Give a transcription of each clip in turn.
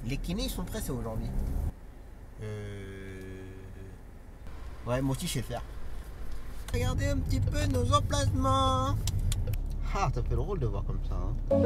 Les kinés ils sont pressés aujourd'hui. Ouais, moi aussi je sais le faire. Regardez un petit peu nos emplacements. Ah, ça fait drôle de voir comme ça. Hein.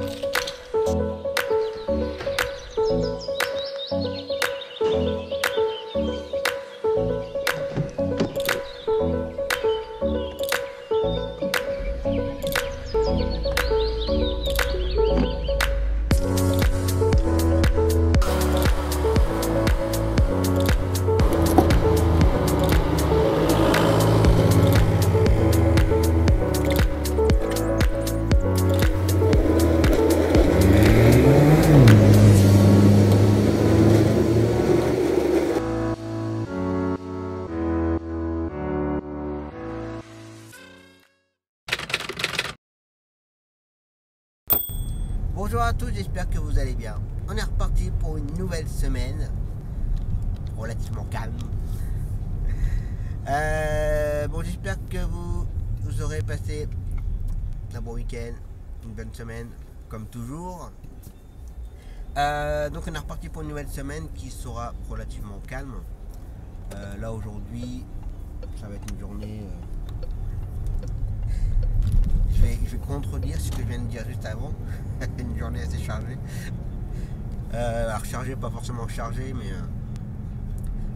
Bonjour à tous, j'espère que vous allez bien. On est reparti pour une nouvelle semaine relativement calme. Bon, j'espère que vous aurez passé un bon week-end, une bonne semaine, comme toujours. Donc on est reparti pour une nouvelle semaine qui sera relativement calme. Là aujourd'hui, ça va être une journée... Je vais contredire ce que je viens de dire juste avant. Une journée assez chargée. Alors chargée, pas forcément chargée, mais...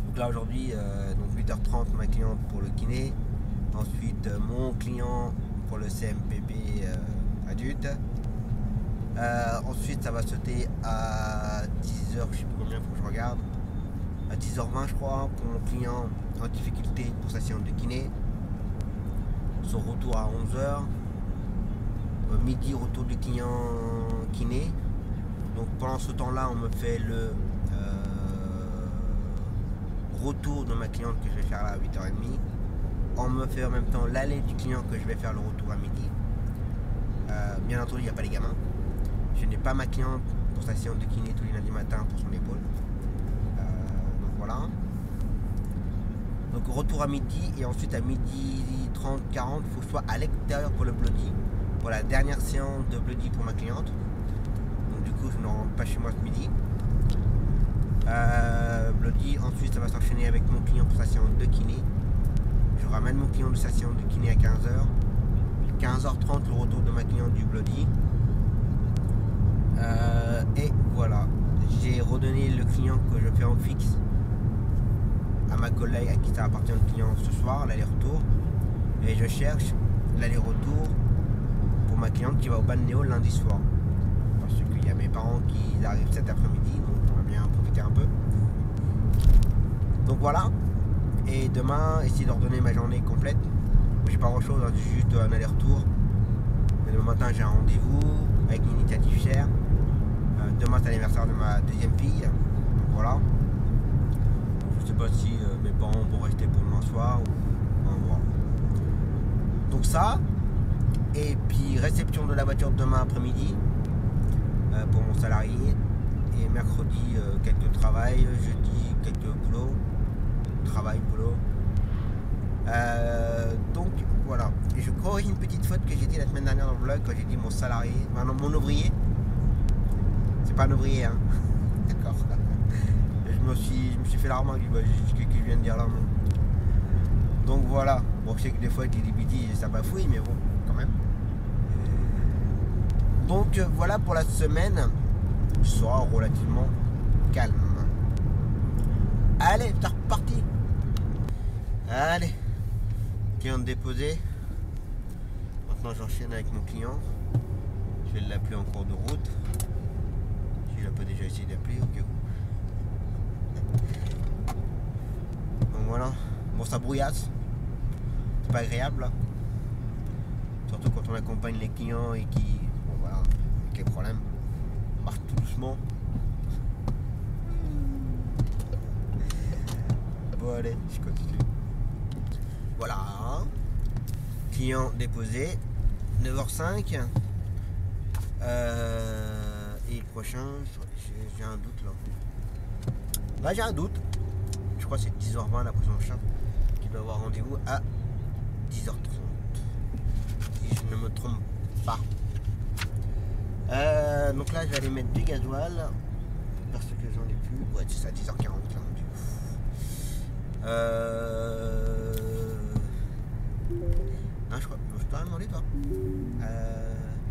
Donc là aujourd'hui, donc 8h30 ma cliente pour le kiné. Ensuite mon client pour le CMPP adulte. Ensuite ça va sauter à 10h, je sais plus combien, faut que je regarde. À 10h20 je crois, pour mon client en difficulté pour sa séance de kiné. Son retour à 11h. Midi, retour du client kiné. Donc pendant ce temps-là, on me fait le retour de ma cliente que je vais faire là à 8h30. On me fait en même temps l'aller du client que je vais faire le retour à midi. Bien entendu, il n'y a pas les gamins. Je n'ai pas ma cliente pour sa séance de kiné tous les lundis matin pour son épaule. Donc voilà. Donc retour à midi et ensuite à midi 30, 40, il faut que je sois à l'extérieur pour le bloody. Pour la dernière séance de bloody pour ma cliente. Donc du coup je ne rentre pas chez moi ce midi. Bloody, ensuite ça va s'enchaîner avec mon client pour sa séance de kiné. Je ramène mon client de sa séance de kiné à 15h. 15h30 le retour de ma cliente du bloody. Et voilà. J'ai redonné le client que je fais en fixe à ma collègue à qui ça appartient le client ce soir, l'aller-retour. Et je cherche l'aller-retour pour ma cliente qui va au balnéo lundi soir. Parce qu'il y a mes parents qui arrivent cet après-midi, donc on va bien en profiter un peu. Donc voilà. Et demain, essayer de redonner ma journée complète. J'ai pas grand chose, hein, juste un aller-retour. Mais demain matin j'ai un rendez-vous avec une initiative chère. Demain c'est l'anniversaire de ma deuxième fille. Donc voilà. Je sais pas si mes parents vont rester pour demain soir ou on va voir. Donc ça. Et puis réception de la voiture demain après-midi pour mon salarié. Et mercredi quelques travail, jeudi quelques boulots. Travail, boulot. Donc voilà. Et je corrige une petite faute que j'ai dit la semaine dernière dans le vlog quand j'ai dit mon salarié. Enfin, non, mon ouvrier. C'est pas un ouvrier, hein. D'accord. Je me suis fait la remarque du ce que je viens de dire là. Donc voilà. Bon, je sais que des fois avec les DBD ça bafouille, mais bon, quand même. Donc voilà pour la semaine, sera relativement calme. Allez, c'est reparti. Allez, client déposé. Maintenant j'enchaîne avec mon client. Je vais l'appeler en cours de route. Si je peux déjà essayer d'appeler au cas où. Donc voilà. Bon, ça brouillasse. C'est pas agréable là. Surtout quand on accompagne les clients et qui... Bon voilà, avec les problèmes. On marche tout doucement. Bon allez, je continue. Voilà. Client déposé. 9h05. Et le prochain, j'ai un doute là. Là j'ai un doute. Je crois que c'est 10h20 la prochaine chat qui doit avoir rendez-vous à 10h30. Si je ne me trompe pas. Donc là je vais aller mettre du gasoil parce que j'en ai Ouais, c'est ça, 10h40 là, mon dieu. Non, je crois. Je peux rien demander, toi.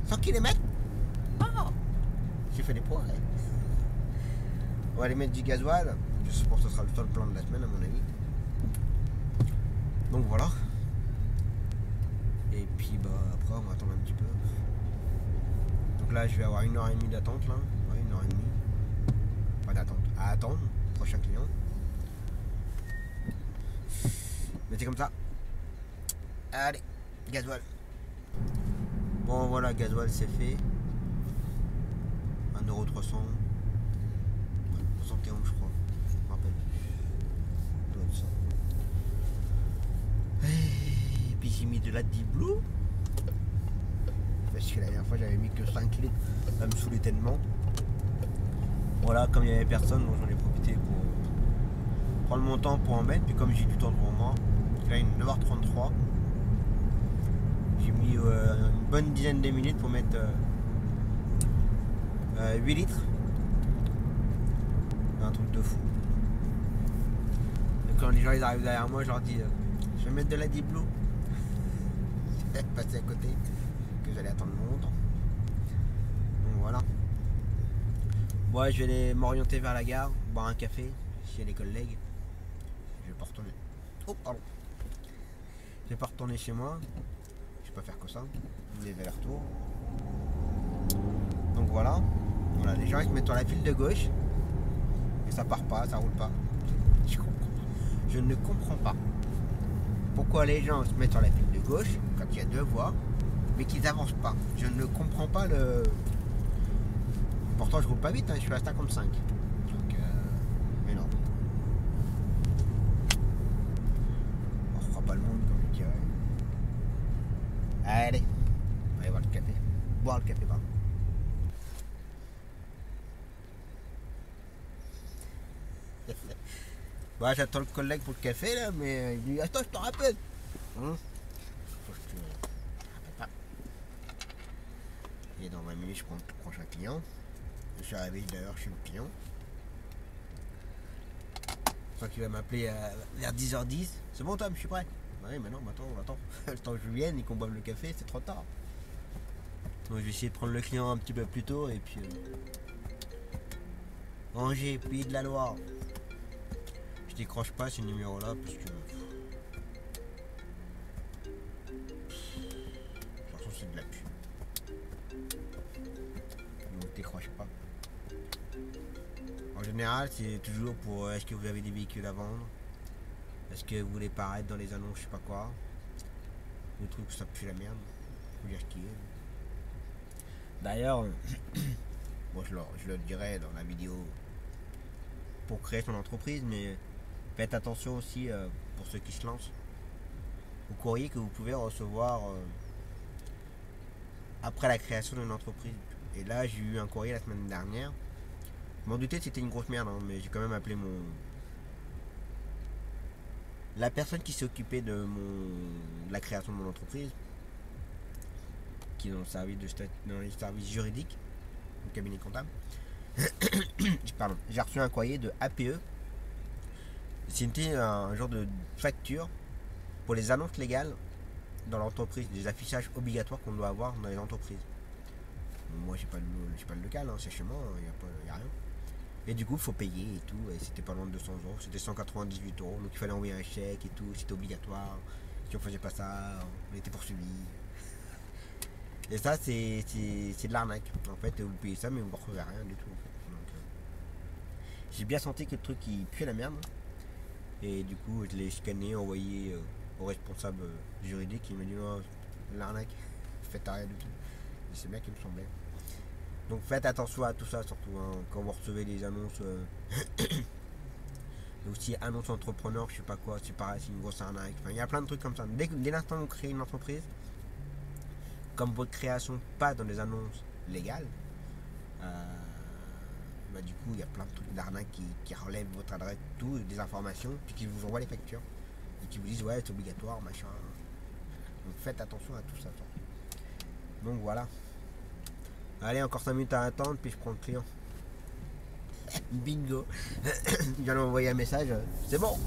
100 km. Oh, j'ai fait des progrès. On va aller mettre du gasoil. Je pense que ce sera le seul plan de la semaine, à mon avis. Donc voilà. Et puis bah après on va attendre un petit peu. Donc là je vais avoir 1h30 d'attente là. Ouais, 1h30. Pas d'attente. À attendre. Prochain client. Mais c'est comme ça. Allez, gasoil. Bon voilà, gasoil c'est fait. 1,3€. 71 je crois. Je me rappelle. Ça doit être ça. Et puis j'ai mis de la Diblo. Parce que la dernière fois j'avais mis que 5 litres. Ça me saoulait tellement. Voilà, comme il n'y avait personne, bon, j'en ai profité pour prendre mon temps pour en mettre. Puis comme j'ai du temps devant moi, là il est 9h33. J'ai mis une bonne dizaine de minutes pour mettre 8 litres. Un truc de fou. Et quand les gens ils arrivent derrière moi, je leur dis je vais mettre de la Diblo. Passer à côté, que j'allais attendre longtemps. Donc voilà. Moi je vais aller m'orienter vers la gare, boire un café, s'il y a des collègues. Je vais pas retourner. Oh pardon. Je vais pas retourner chez moi. Je vais pas faire que ça. Des allers-retours. Donc voilà. Voilà, les gens ils se mettent sur la file de gauche. Et ça part pas, ça roule pas. Je ne comprends pas. Pourquoi les gens se mettent sur la file de gauche quand il y a deux voies, mais qu'ils n'avancent pas. Je ne comprends pas le. Pourtant je roule pas vite, hein, je suis à 55. Donc mais non. On ne fera pas le monde comme je dirais. Allez, on va aller voir le café. Boire le café, pardon. Bah, j'attends le collègue pour le café là, mais il dit attends, je te rappelle. Faut que je te rappelle pas. Et dans 20 minutes, je prends le prochain client. Je suis arrivé d'ailleurs chez le client. Je crois qu'il va m'appeler vers 10h10. C'est bon Tom, je suis prêt. Oui, mais non, attends. Le temps que je vienne et qu'on boive le café, c'est trop tard. Donc je vais essayer de prendre le client un petit peu plus tôt et puis Angers, Pays de la Loire. Je décroche pas ce numéro là parce que de toute façon c'est de la pub. Donc je décroche pas. En général c'est toujours pour est-ce que vous avez des véhicules à vendre, est-ce que vous voulez paraître dans les annonces, je sais pas quoi. Le truc ça pue la merde. Faut dire qui est. D'ailleurs moi je le dirai dans la vidéo pour créer son entreprise, mais faites attention aussi pour ceux qui se lancent au courrier que vous pouvez recevoir après la création d'une entreprise. Et là j'ai eu un courrier la semaine dernière. Je m'en doutais que c'était une grosse merde, hein, mais j'ai quand même appelé la personne qui s'est occupée de la création de mon entreprise, qui est dans les services juridiques, au cabinet comptable. Pardon, j'ai reçu un courrier de APE. C'était un genre de facture pour les annonces légales dans l'entreprise, des affichages obligatoires qu'on doit avoir dans les entreprises. Moi j'ai pas le local, hein, c'est chez moi, il n'y a rien. Et du coup il faut payer et tout, et c'était pas loin de 200€, c'était 198€, donc il fallait envoyer un chèque et tout, c'était obligatoire. Si on faisait pas ça, on était poursuivi. Et ça c'est de l'arnaque. En fait vous payez ça mais vous ne recevez rien du tout. Donc, j'ai bien senti que le truc il puait la merde. Et du coup je l'ai scanné, envoyé au responsable juridique, il m'a dit non, l'arnaque, faites rien du tout. Et c'est bien qu'il me semblait. Donc faites attention à tout ça surtout hein, quand vous recevez des annonces. Aussi annonce entrepreneur, je sais pas quoi, c'est pareil, c'est une grosse arnaque. Enfin, il y a plein de trucs comme ça. Dès l'instant où vous créez une entreprise, comme votre création pas dans des annonces légales, bah, du coup il y a plein de trucs d'arnaque qui relèvent votre adresse, tout, des informations, puis qui vous envoient les factures. Et qui vous disent ouais c'est obligatoire, machin. Donc faites attention à tout ça surtout. Donc voilà. Allez, encore 5 minutes à attendre, puis je prends le client. Bingo. Il vient d'envoyer un message. C'est bon.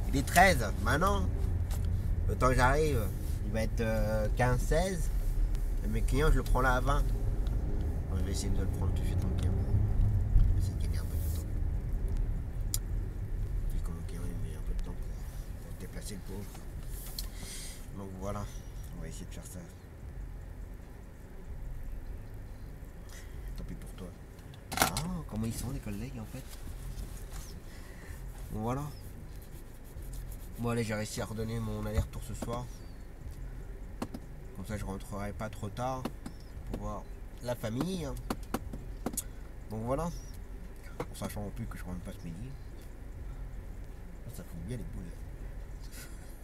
Il est 13. Maintenant, le temps que j'arrive, il va être 15-16. Et mes clients, je le prends là à 20. Je vais essayer de le prendre tout de suite mon client. Je vais essayer de gagner un peu de temps. Puis comme mon client, il met un peu de temps pour se déplacer le pauvre. Donc voilà, on va essayer de faire ça. Tant pis pour toi. Ah, comment ils sont les collègues en fait. Bon voilà. Bon allez, j'ai réussi à redonner mon aller-retour ce soir. Comme ça je rentrerai pas trop tard pour voir la famille. Donc voilà. En sachant en plus que je rentre pas ce midi. Ça fout bien les boules.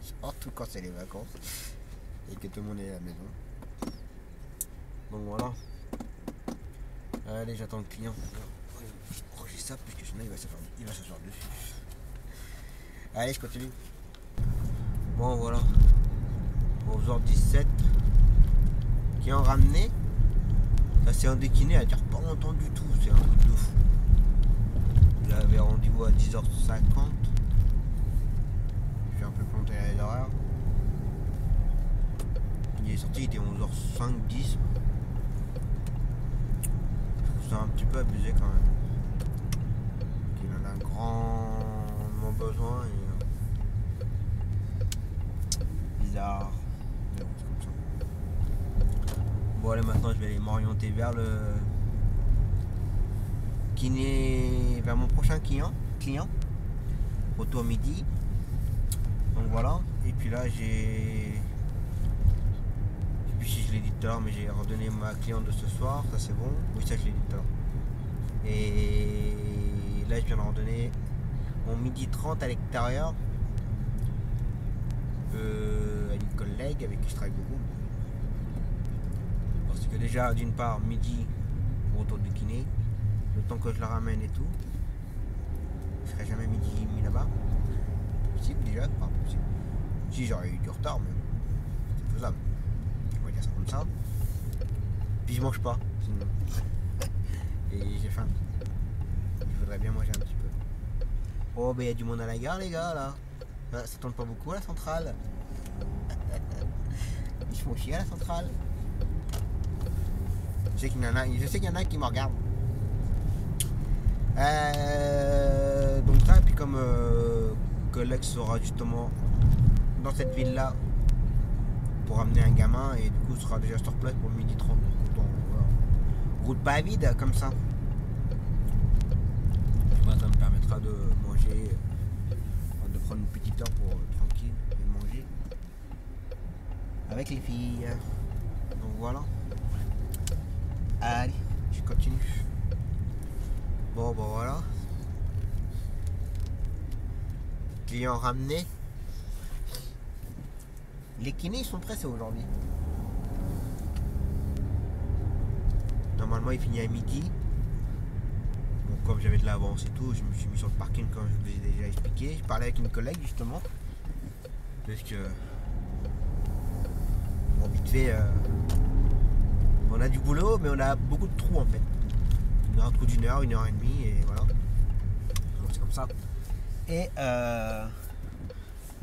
Surtout quand c'est les vacances et que tout le monde est à la maison. Donc voilà. Allez, j'attends le client. J'ai ça parce que sinon il va s'asseoir dessus. Allez, je continue. Bon voilà. 11h17. Qui ont ramené. Ça s'est indéquiné à dire pas longtemps du tout. C'est un truc de fou. J'avais rendez-vous à 10h50. J'ai un peu planté à l'horaire. Il est sorti, il était 11h05, 10. C'est un petit peu abusé quand même. Il en a grandement besoin et bizarre. Mais bon, c'est comme ça. Bon allez, maintenant je vais aller m'orienter vers le kiné, vers mon prochain client. Retour midi. Donc voilà. Et puis là j'ai. Je sais plus si je l'ai dit tout à l'heure, mais j'ai redonné ma cliente de ce soir, ça c'est bon. Oui, ça je l'ai dit tout à l'heure. Et là je viens de redonner mon midi 30 à l'extérieur à une collègue avec qui je travaille beaucoup. Parce que déjà d'une part midi retour de kiné, le temps que je la ramène et tout, je serai jamais midi et demi là-bas. C'est possible déjà, pas possible. Si j'aurais eu du retard, mais c'est faisable. On va dire ça comme ça. Puis je mange pas, sinon. Et j'ai faim. Je voudrais bien manger un petit peu. Oh, ben il y a du monde à la gare, les gars, là. Ça tourne pas beaucoup, la centrale. Ils se font chier à la centrale. Je sais qu'il y en a qui me regardent. Donc ça, et puis comme collègue sera justement dans cette ville-là pour amener un gamin, et du coup sera déjà sur place pour midi 30. Donc, voilà. Route pas vide comme ça. Moi, ça me permettra de manger, de prendre une petite heure pour tranquille et manger avec les filles. Donc voilà. Allez, je continue. Bon, voilà. Client ramené. Les kinés ils sont pressés aujourd'hui. Normalement il finit à midi. Bon, comme j'avais de l'avance et tout, je me suis mis sur le parking comme je vous l'ai déjà expliqué. Je parlais avec une collègue justement. Parce que bon, vite fait on a du boulot mais on a beaucoup de trous en fait. On a un trou d'une heure, 1h30 et voilà. Donc c'est comme ça. Et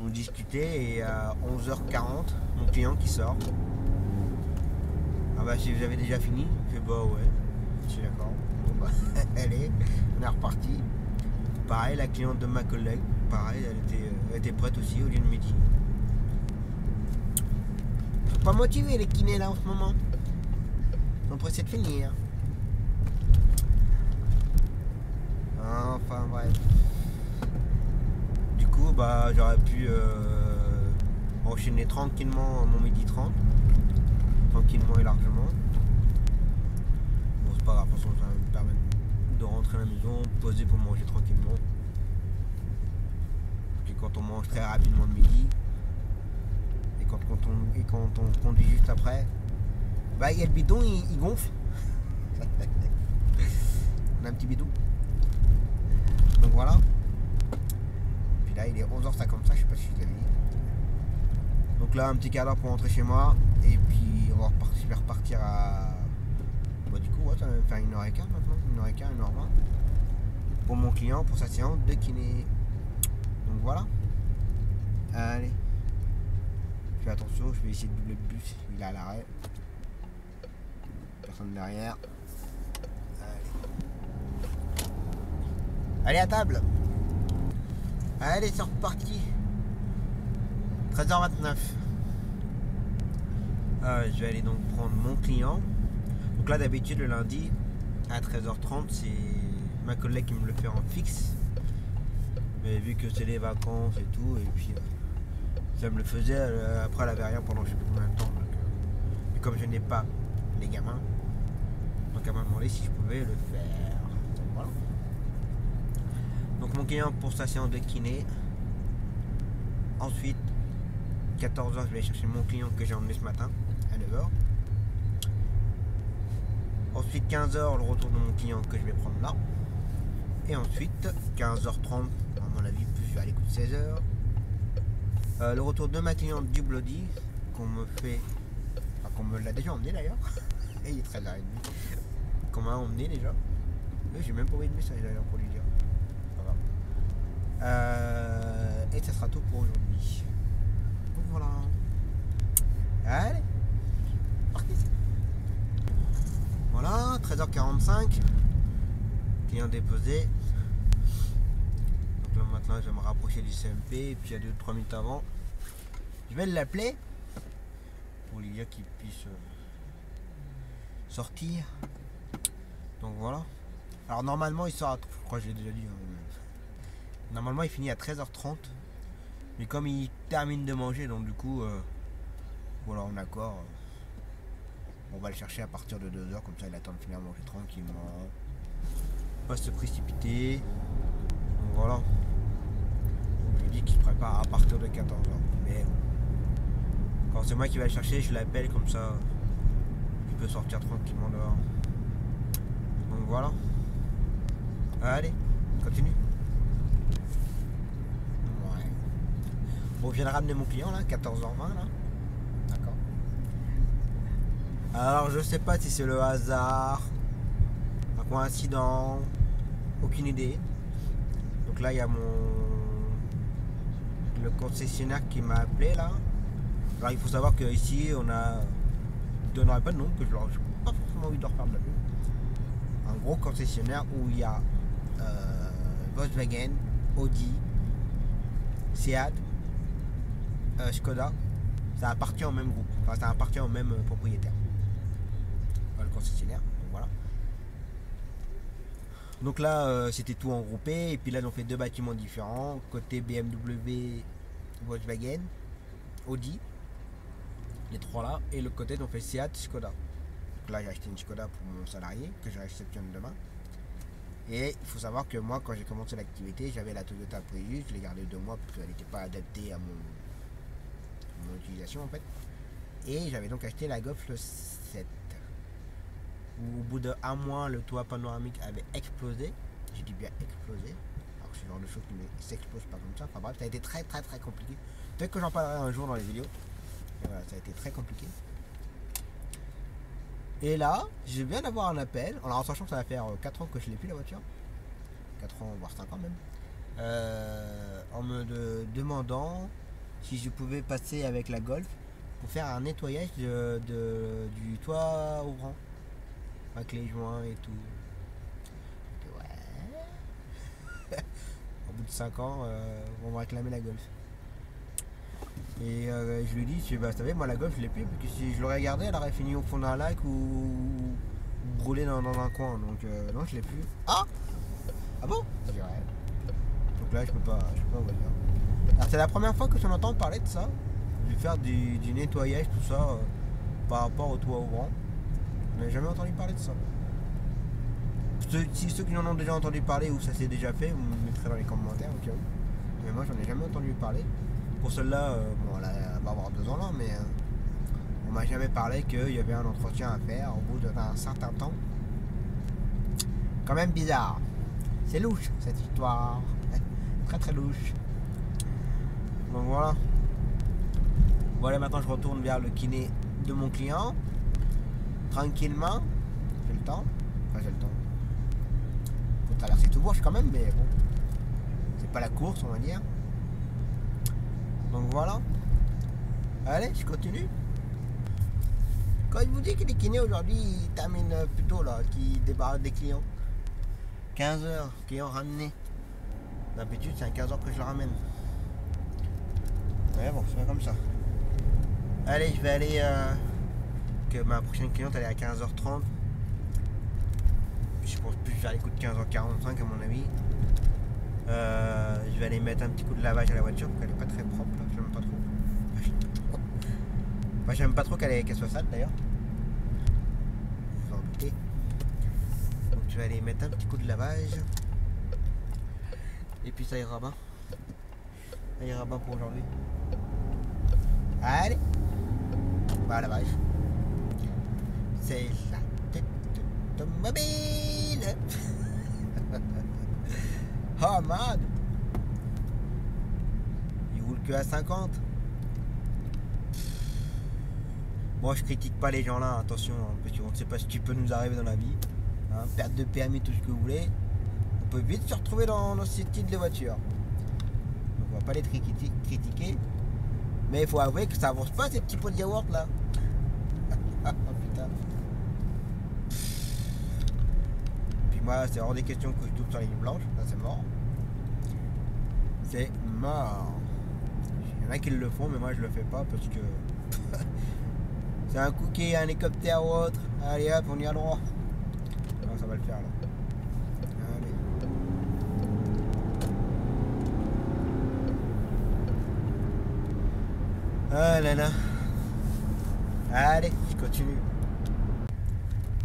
on discutait et à 11h40, mon client qui sort. Ah bah si vous avez déjà fini, je fais bah ouais, je suis d'accord. Bon bah allez, on est reparti. Pareil, la cliente de ma collègue, pareil, elle était prête aussi au lieu de midi. Ils sont pas motivés les kinés là en ce moment. Ils sont pressés de finir. Enfin bref. Du coup bah j'aurais pu enchaîner tranquillement mon midi 30. Tranquillement et largement. Bon c'est pas grave, de toute façon ça va me permettre de rentrer à la maison, poser pour manger tranquillement. Et quand on mange très rapidement le midi et quand on conduit juste après, bah il y a le bidon, il gonfle. On a un petit bidon. Donc voilà. Puis là il est 11h55, je sais pas si je l'avais dit. Donc là un petit quart d'heure pour rentrer chez moi. Et puis je vais repartir à. Bah du coup ouais, ça va faire 1h15 maintenant. 1h15, 1h20. pour mon client pour sa séance de kiné. Donc voilà. Allez. Fais attention, je vais essayer de doubler le bus. Il est à l'arrêt. Personne derrière. Allez à table. Allez, c'est reparti. 13h29. Je vais aller donc prendre mon client. Donc là d'habitude le lundi à 13h30 c'est ma collègue qui me le fait en fixe. Mais vu que c'est les vacances et tout, et puis ça me le faisait, après elle avait rien pendant je sais plus combien de temps. Donc, et comme je n'ai pas les gamins, donc elle m'a demandé si je pouvais le faire. Donc voilà. Donc mon client pour sa séance de kiné. Ensuite 14h je vais aller chercher mon client que j'ai emmené ce matin à 9h. Ensuite 15h le retour de mon client que je vais prendre là. Et ensuite 15h30 à mon avis plus je vais aller écouter 16h. Le retour de ma cliente du Bloody qu'on me fait. Enfin qu'on me l'a déjà emmené d'ailleurs. Et il est 13h30. Qu'on m'a emmené déjà. Mais j'ai même pas envoyé de message d'ailleurs pour lui dire. Et ça sera tout pour aujourd'hui. Donc voilà. Allez. Parti. Voilà, 13h45. Client déposé. Donc là maintenant je vais me rapprocher du CMP. Et puis il y a 2-3 minutes avant, je vais l'appeler pour lui dire qu'il puisse sortir. Donc voilà. Alors normalement il sort à... Je crois que je l'ai déjà dit. Normalement il finit à 13h30. Mais comme il termine de manger, donc du coup voilà, en accord. On va le chercher à partir de 2h, comme ça il attend de finir à manger tranquillement. Pas se précipiter. Donc voilà. Donc, je lui dis qu'il se prépare à partir de 14h. Mais quand c'est moi qui vais le chercher, je l'appelle comme ça. Il peut sortir tranquillement dehors. Donc voilà. Allez, continue. Ouais. Bon, je viens de ramener mon client là, 14h20 là. D'accord. Alors je sais pas si c'est le hasard, un coïncident, aucune idée. Donc là il y a le concessionnaire qui m'a appelé là. Alors il faut savoir que ici on a, je donnerai pas de nom, que je n'ai pas forcément envie de refaire de la pub. Un gros concessionnaire où il y a Volkswagen, Audi, Seat, Skoda. Ça appartient au même groupe, enfin ça appartient au même propriétaire. Enfin, le concessionnaire, donc voilà. Donc là c'était tout engroupé, et puis là ils ont fait 2 bâtiments différents, côté BMW, Volkswagen, Audi, les 3 là, et le côté ils ont fait Seat, Skoda. Donc là j'ai acheté une Skoda pour mon salarié, que je réceptionne demain. Et il faut savoir que moi quand j'ai commencé l'activité, j'avais la Toyota Prius, je l'ai gardée 2 mois parce qu'elle n'était pas adaptée à mon utilisation en fait. Et j'avais donc acheté la Golf 7. Où, au bout de 1 mois, le toit panoramique avait explosé. J'ai dit bien explosé. Alors c'est le genre de choses qui ne s'explose pas comme ça. Enfin bref, ça a été très compliqué. Peut-être que j'en parlerai un jour dans les vidéos. Et voilà, ça a été très compliqué. Et là, je viens d'avoir un appel. Alors en sachant que ça va faire 4 ans que je l'ai plus la voiture. 4 ans, voire 5 ans même. En me demandant si je pouvais passer avec la Golf pour faire un nettoyage du toit ouvrant. Avec les joints et tout. Donc, ouais. Au bout de 5 ans, on va réclamer la Golf. Et je lui dis, bah, vous savez, moi la Golf je l'ai plus, parce que si je l'aurais gardée, elle aurait fini au fond d'un lac ou brûlée dans un coin. Donc non, je l'ai plus. Ah bon? Je dirais. Donc là, je peux pas vous dire. Alors c'est la première fois que j'en entends parler de ça. Je vais faire du nettoyage, tout ça, par rapport au toit ouvrant. Je n'ai jamais entendu parler de ça. Si ceux qui en ont déjà entendu parler ou ça s'est déjà fait, vous me mettrez dans les commentaires au cas où. Mais moi, j'en ai jamais entendu parler. Pour celle-là, bon, elle va avoir 2 ans là, mais on m'a jamais parlé qu'il y avait un entretien à faire au bout d'un certain temps. Quand même bizarre. C'est louche cette histoire. Très louche. Donc voilà. Voilà, maintenant je retourne vers le kiné de mon client. Tranquillement. J'ai le temps. Enfin, j'ai le temps. Faut traverser tout Bourges quand même, mais bon, c'est pas la course, on va dire. Donc voilà. Allez, je continue. Quand je vous dis que les kinés aujourd'hui, ils terminent plus tôt là, qu'ils débarrassent des clients. 15h, clients ramenés. D'habitude, c'est à 15h que je le ramène. Ouais, bon, c'est comme ça. Allez, je vais aller. Que ma prochaine cliente, elle est à 15h30. Je pense plus vers les coups de 15h45 à mon avis. Je vais aller mettre un petit coup de lavage à la voiture, parce qu'elle est pas très propre là, j'aime pas trop. Moi j'aime pas trop qu'elle soit sale d'ailleurs. Vous en doutez. Donc je vais aller mettre un petit coup de lavage. Et puis ça ira bien. Ça ira bien pour aujourd'hui. Allez. Bah lavage. C'est la tête automobile. Oh man. Il roule que à 50. Bon, je critique pas les gens là, attention, hein, parce qu'on ne sait pas ce qui peut nous arriver dans la vie. Hein, perte de permis, tout ce que vous voulez. On peut vite se retrouver dans ce type de voiture. Donc on va pas les critiquer. Mais il faut avouer que ça avance pas ces petits pots de yaourt là. Oh putain. Puis moi, c'est hors des questions que je double sur la ligne blanche. Là, c'est mort. C'est mort. Il y en a qui le font, mais moi je le fais pas parce que c'est un cookie, un hélicoptère ou autre. Allez hop, on y a droit. Non, ça va le faire là. Allez. Ah là là. Allez, je continue.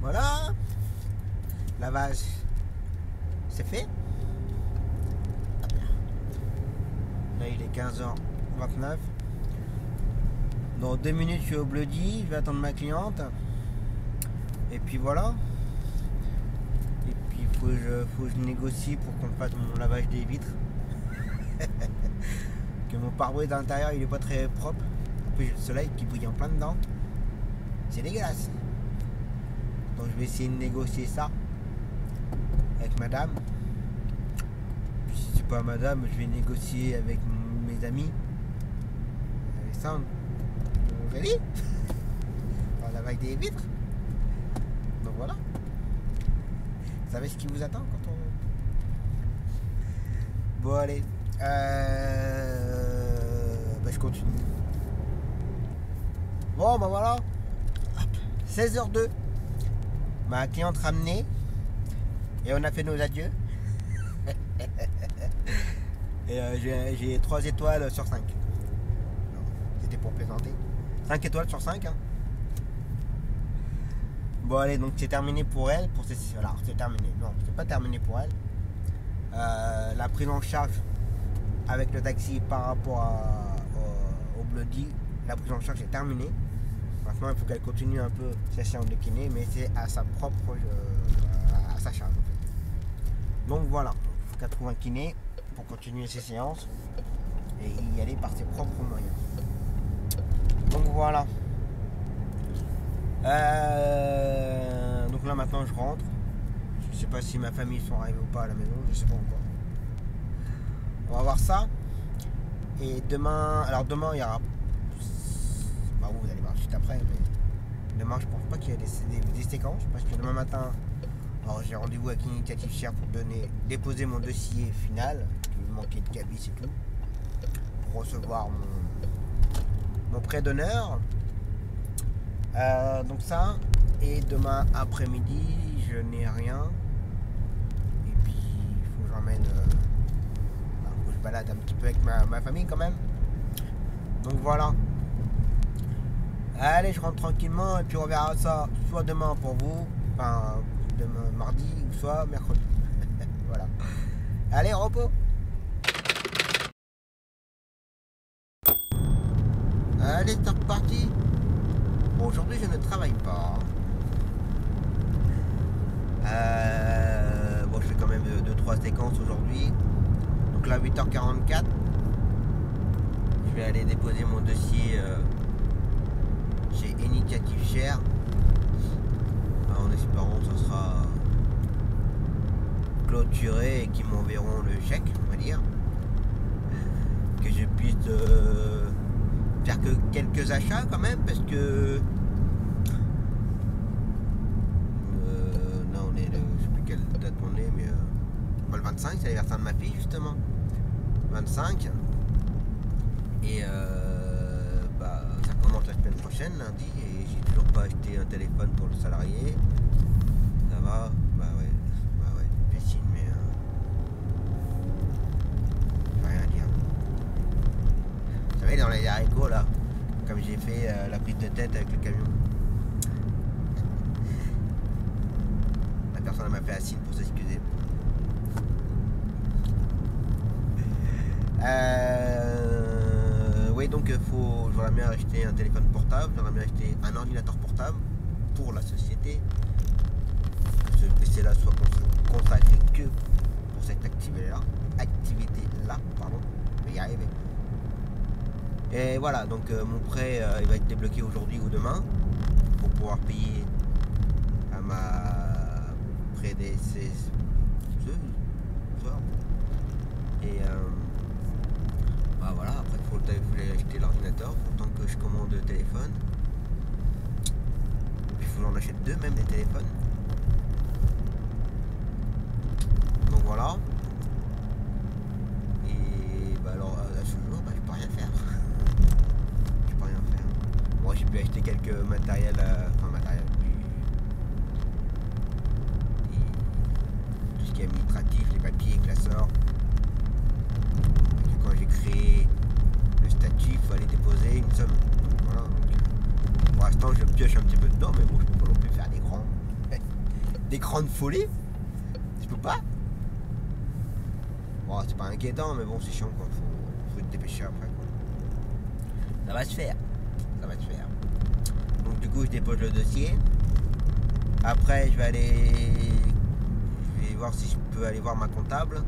Voilà. Lavage. C'est fait. Là, il est 15h29. Dans 2 minutes, je suis au Bloody. Je vais attendre ma cliente. Et puis voilà. Et puis, il faut que je négocie pour qu'on fasse mon lavage des vitres. Que mon pare-brise à l'intérieur, il est pas très propre. En plus, j'ai le soleil qui brille en plein dedans. C'est dégueulasse. Donc, je vais essayer de négocier ça avec madame. Puis, si c'est pas madame, je vais négocier avec mes amis. Alexandre. Joli. On lavage des vitres. Donc voilà. Vous savez ce qui vous attend quand on... Bon allez. Bah, je continue. Bon bah voilà. 16h02. Ma cliente ramenée. Et on a fait nos adieux. Et j'ai 3 étoiles sur 5. C'était pour plaisanter. 5 étoiles sur 5 hein. Bon allez, donc c'est terminé pour elle. Alors c'est terminé. Non, c'est pas terminé pour elle. La prise en charge avec le taxi par rapport au Bloody, la prise en charge est terminée. Maintenant il faut qu'elle continue un peu ses séances de kiné, mais c'est à sa propre à sa charge en fait. Donc voilà, il faut qu'elle trouve un kiné pour continuer ses séances et y aller par ses propres moyens. Donc voilà. Donc là maintenant je rentre. Je sais pas si ma famille sont arrivés ou pas à la maison, je sais pas encore. On va voir ça. Et demain, alors demain il y aura... Bah vous allez voir juste après, mais demain je pense pas qu'il y ait des séquences, parce que demain matin, alors j'ai rendez-vous avec Initiative Share pour déposer mon dossier final, il me manquait de cabis et tout, pour recevoir mon prêt d'honneur. Donc ça, et demain après-midi, je n'ai rien. Et puis, il faut que j'emmène... faut que je balade un petit peu avec ma famille quand même. Donc voilà. Allez, je rentre tranquillement et puis on verra ça soit demain pour vous, enfin demain mardi ou soit mercredi. Voilà. Allez, repos. Allez, c'est reparti. Bon, aujourd'hui je ne travaille pas. Bon, je fais quand même 2-3 séquences aujourd'hui. Donc là, 8h44. Je vais aller déposer mon dossier chez Initiative Share. En espérant que ça sera clôturer et qui m'enverront le chèque, on va dire. Que je puisse faire que quelques achats quand même, parce que là on est je sais plus quelle date on est, mais le 25, c'est l'anniversaire de ma fille justement. 25. Et ça commence la semaine prochaine, lundi, et j'ai toujours pas acheté un téléphone pour le salarié. Ça va, bah ouais, piscine, mais je vais rien dire. Vous savez, dans les haricots là, comme j'ai fait la prise de tête avec le camion. La personne m'a fait un signe pour s'excuser. Oui, donc j'aurais bien acheté un téléphone portable, j'aurais bien acheté un ordinateur portable pour la société. Que ce PC là soit consacré que pour cette activité-là, pardon, je vais y arriver. Et voilà, donc mon prêt il va être débloqué aujourd'hui ou demain pour pouvoir payer à ma prédécesseure. Et voilà, après il faut acheter l'ordinateur, il faut tant que je commande le téléphone. Puis il faut que j'en achète deux même des téléphones. Donc voilà. Et alors à ce jour, je peux rien faire. Je peux rien faire. Moi j'ai pu acheter quelques matériels, tout ce qui est administratif, les papiers, classeurs. Quand j'ai créé le statut, il fallait déposer une somme. Voilà. Donc, pour l'instant, je pioche un petit peu dedans, mais bon, je peux pas non plus faire des grandes folies. Je peux pas. Bon, c'est pas inquiétant, mais bon, c'est chiant quoi. Faut te dépêcher après. Quoi. Ça va se faire. Ça va se faire. Donc du coup, je dépose le dossier. Après, je vais voir si je peux aller voir ma comptable.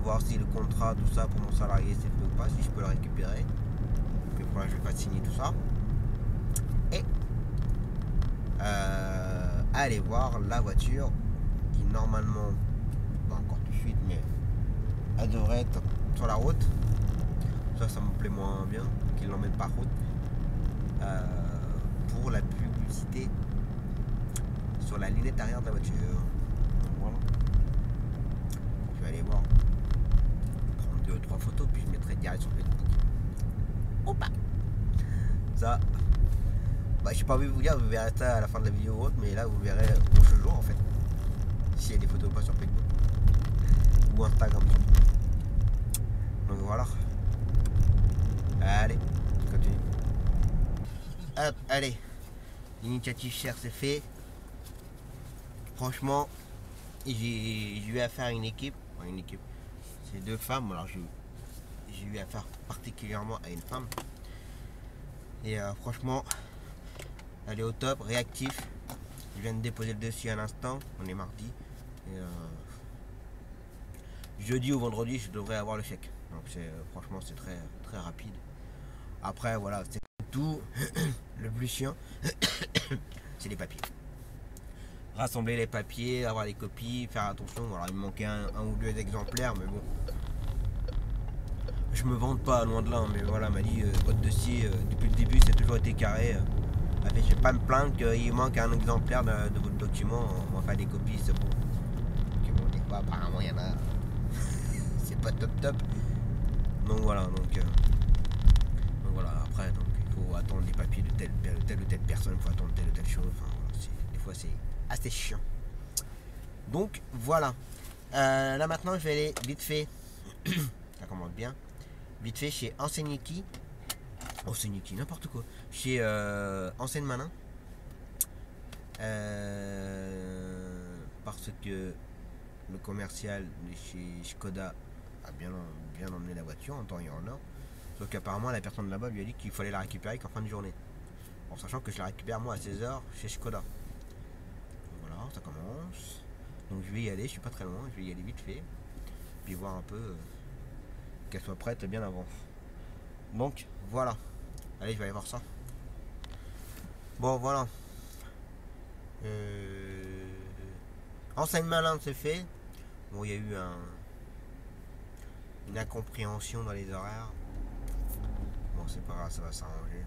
Voir si le contrat, tout ça pour mon salarié c'est fait ou pas, si je peux le récupérer. Mais pour là je vais pas signer tout ça. Et aller voir la voiture qui normalement, pas encore tout de suite, mais elle devrait être sur la route. Ça me plaît moins bien qu'ils l'emmènent par route. Pour la publicité sur la lunette arrière de la voiture. Donc, voilà. Je vais aller voir. 2 ou 3 photos, puis je mettrai direct sur Facebook. Opa. Ça, je sais pas envie de vous dire, vous verrez ça à la fin de la vidéo ou autre, mais là vous verrez au jour en fait. S'il y a des photos ou pas sur Facebook. Ou Instagram surtout. Donc voilà. Allez, je continue. Hop, allez. L'initiative chère c'est fait. Franchement, j'ai eu affaire à une équipe. C'est 2 femmes, alors j'ai eu affaire particulièrement à une femme. Et franchement, elle est au top, réactif. Je viens de déposer le dossier à l'instant, on est mardi. Et jeudi ou vendredi, je devrais avoir le chèque. Donc franchement, c'est très, très rapide. Après, voilà, c'est tout. Le plus chiant, c'est les papiers. Rassembler les papiers, avoir les copies, faire attention. Alors il me manquait un ou 2 exemplaires, mais bon. Je me vante pas, loin de là, mais voilà, m'a dit votre dossier depuis le début c'est toujours été carré. Je vais pas me plaindre qu'il manque un exemplaire de votre document, on va faire des copies, c'est bon. Donc bon, des fois apparemment il y en a. C'est pas top. Donc voilà, donc voilà, après donc, il faut attendre les papiers de telle ou telle personne, il faut attendre telle ou telle chose. Enfin, des fois c'est assez chiant. Donc voilà. Là maintenant je vais aller vite fait. Ça commence bien. Vite fait chez Enseigne qui, n'importe quoi. Chez Enseigne Malin. Parce que le commercial de chez Skoda a bien emmené la voiture en temps et en heure. Sauf qu'apparemment la personne là-bas lui a dit qu'il fallait la récupérer qu'en fin de journée. En sachant que je la récupère moi à 16h chez Skoda. Donc voilà, ça commence. Donc je vais y aller, je suis pas très loin, je vais y aller vite fait. Puis voir un peu qu'elle soit prête bien avant. Donc voilà. Allez, je vais aller voir ça. Bon voilà. Enseigne Malin c'est fait. Bon, il y a eu une incompréhension dans les horaires. Bon, c'est pas grave, ça va s'arranger.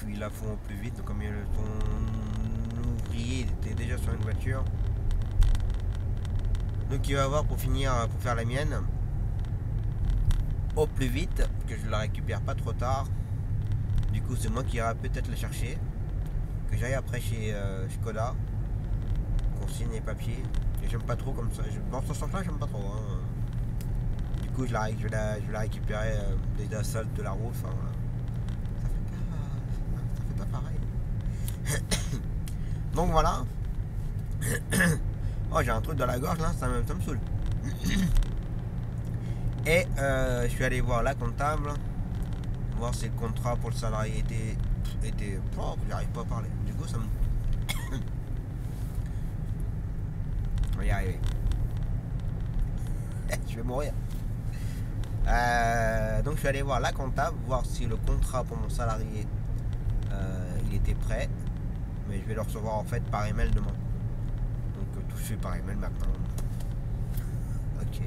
Ils la font au plus vite, donc comme ton ouvrier était déjà sur une voiture. Donc il va avoir pour finir, pour faire la mienne, au plus vite, que je la récupère pas trop tard. Du coup c'est moi qui ira peut-être la chercher. Que j'aille après chez Skoda, qu'on signe les papiers. Et j'aime pas trop comme ça. Dans ce sens-là, j'aime pas trop. Hein. Du coup je vais la récupérer des asphaltes de la route. Enfin, voilà. Ça fait pas pareil. Donc voilà. Oh, j'ai un truc dans la gorge là, ça me saoule. Et je suis allé voir la comptable, voir si le contrat pour le salarié était oh, j'arrive pas à parler. Du coup, ça me. On va y arriver. Je vais mourir. Donc, je suis allé voir la comptable, voir si le contrat pour mon salarié il était prêt. Mais je vais le recevoir en fait par email demain. Donc, tout se fait par email maintenant. Ok.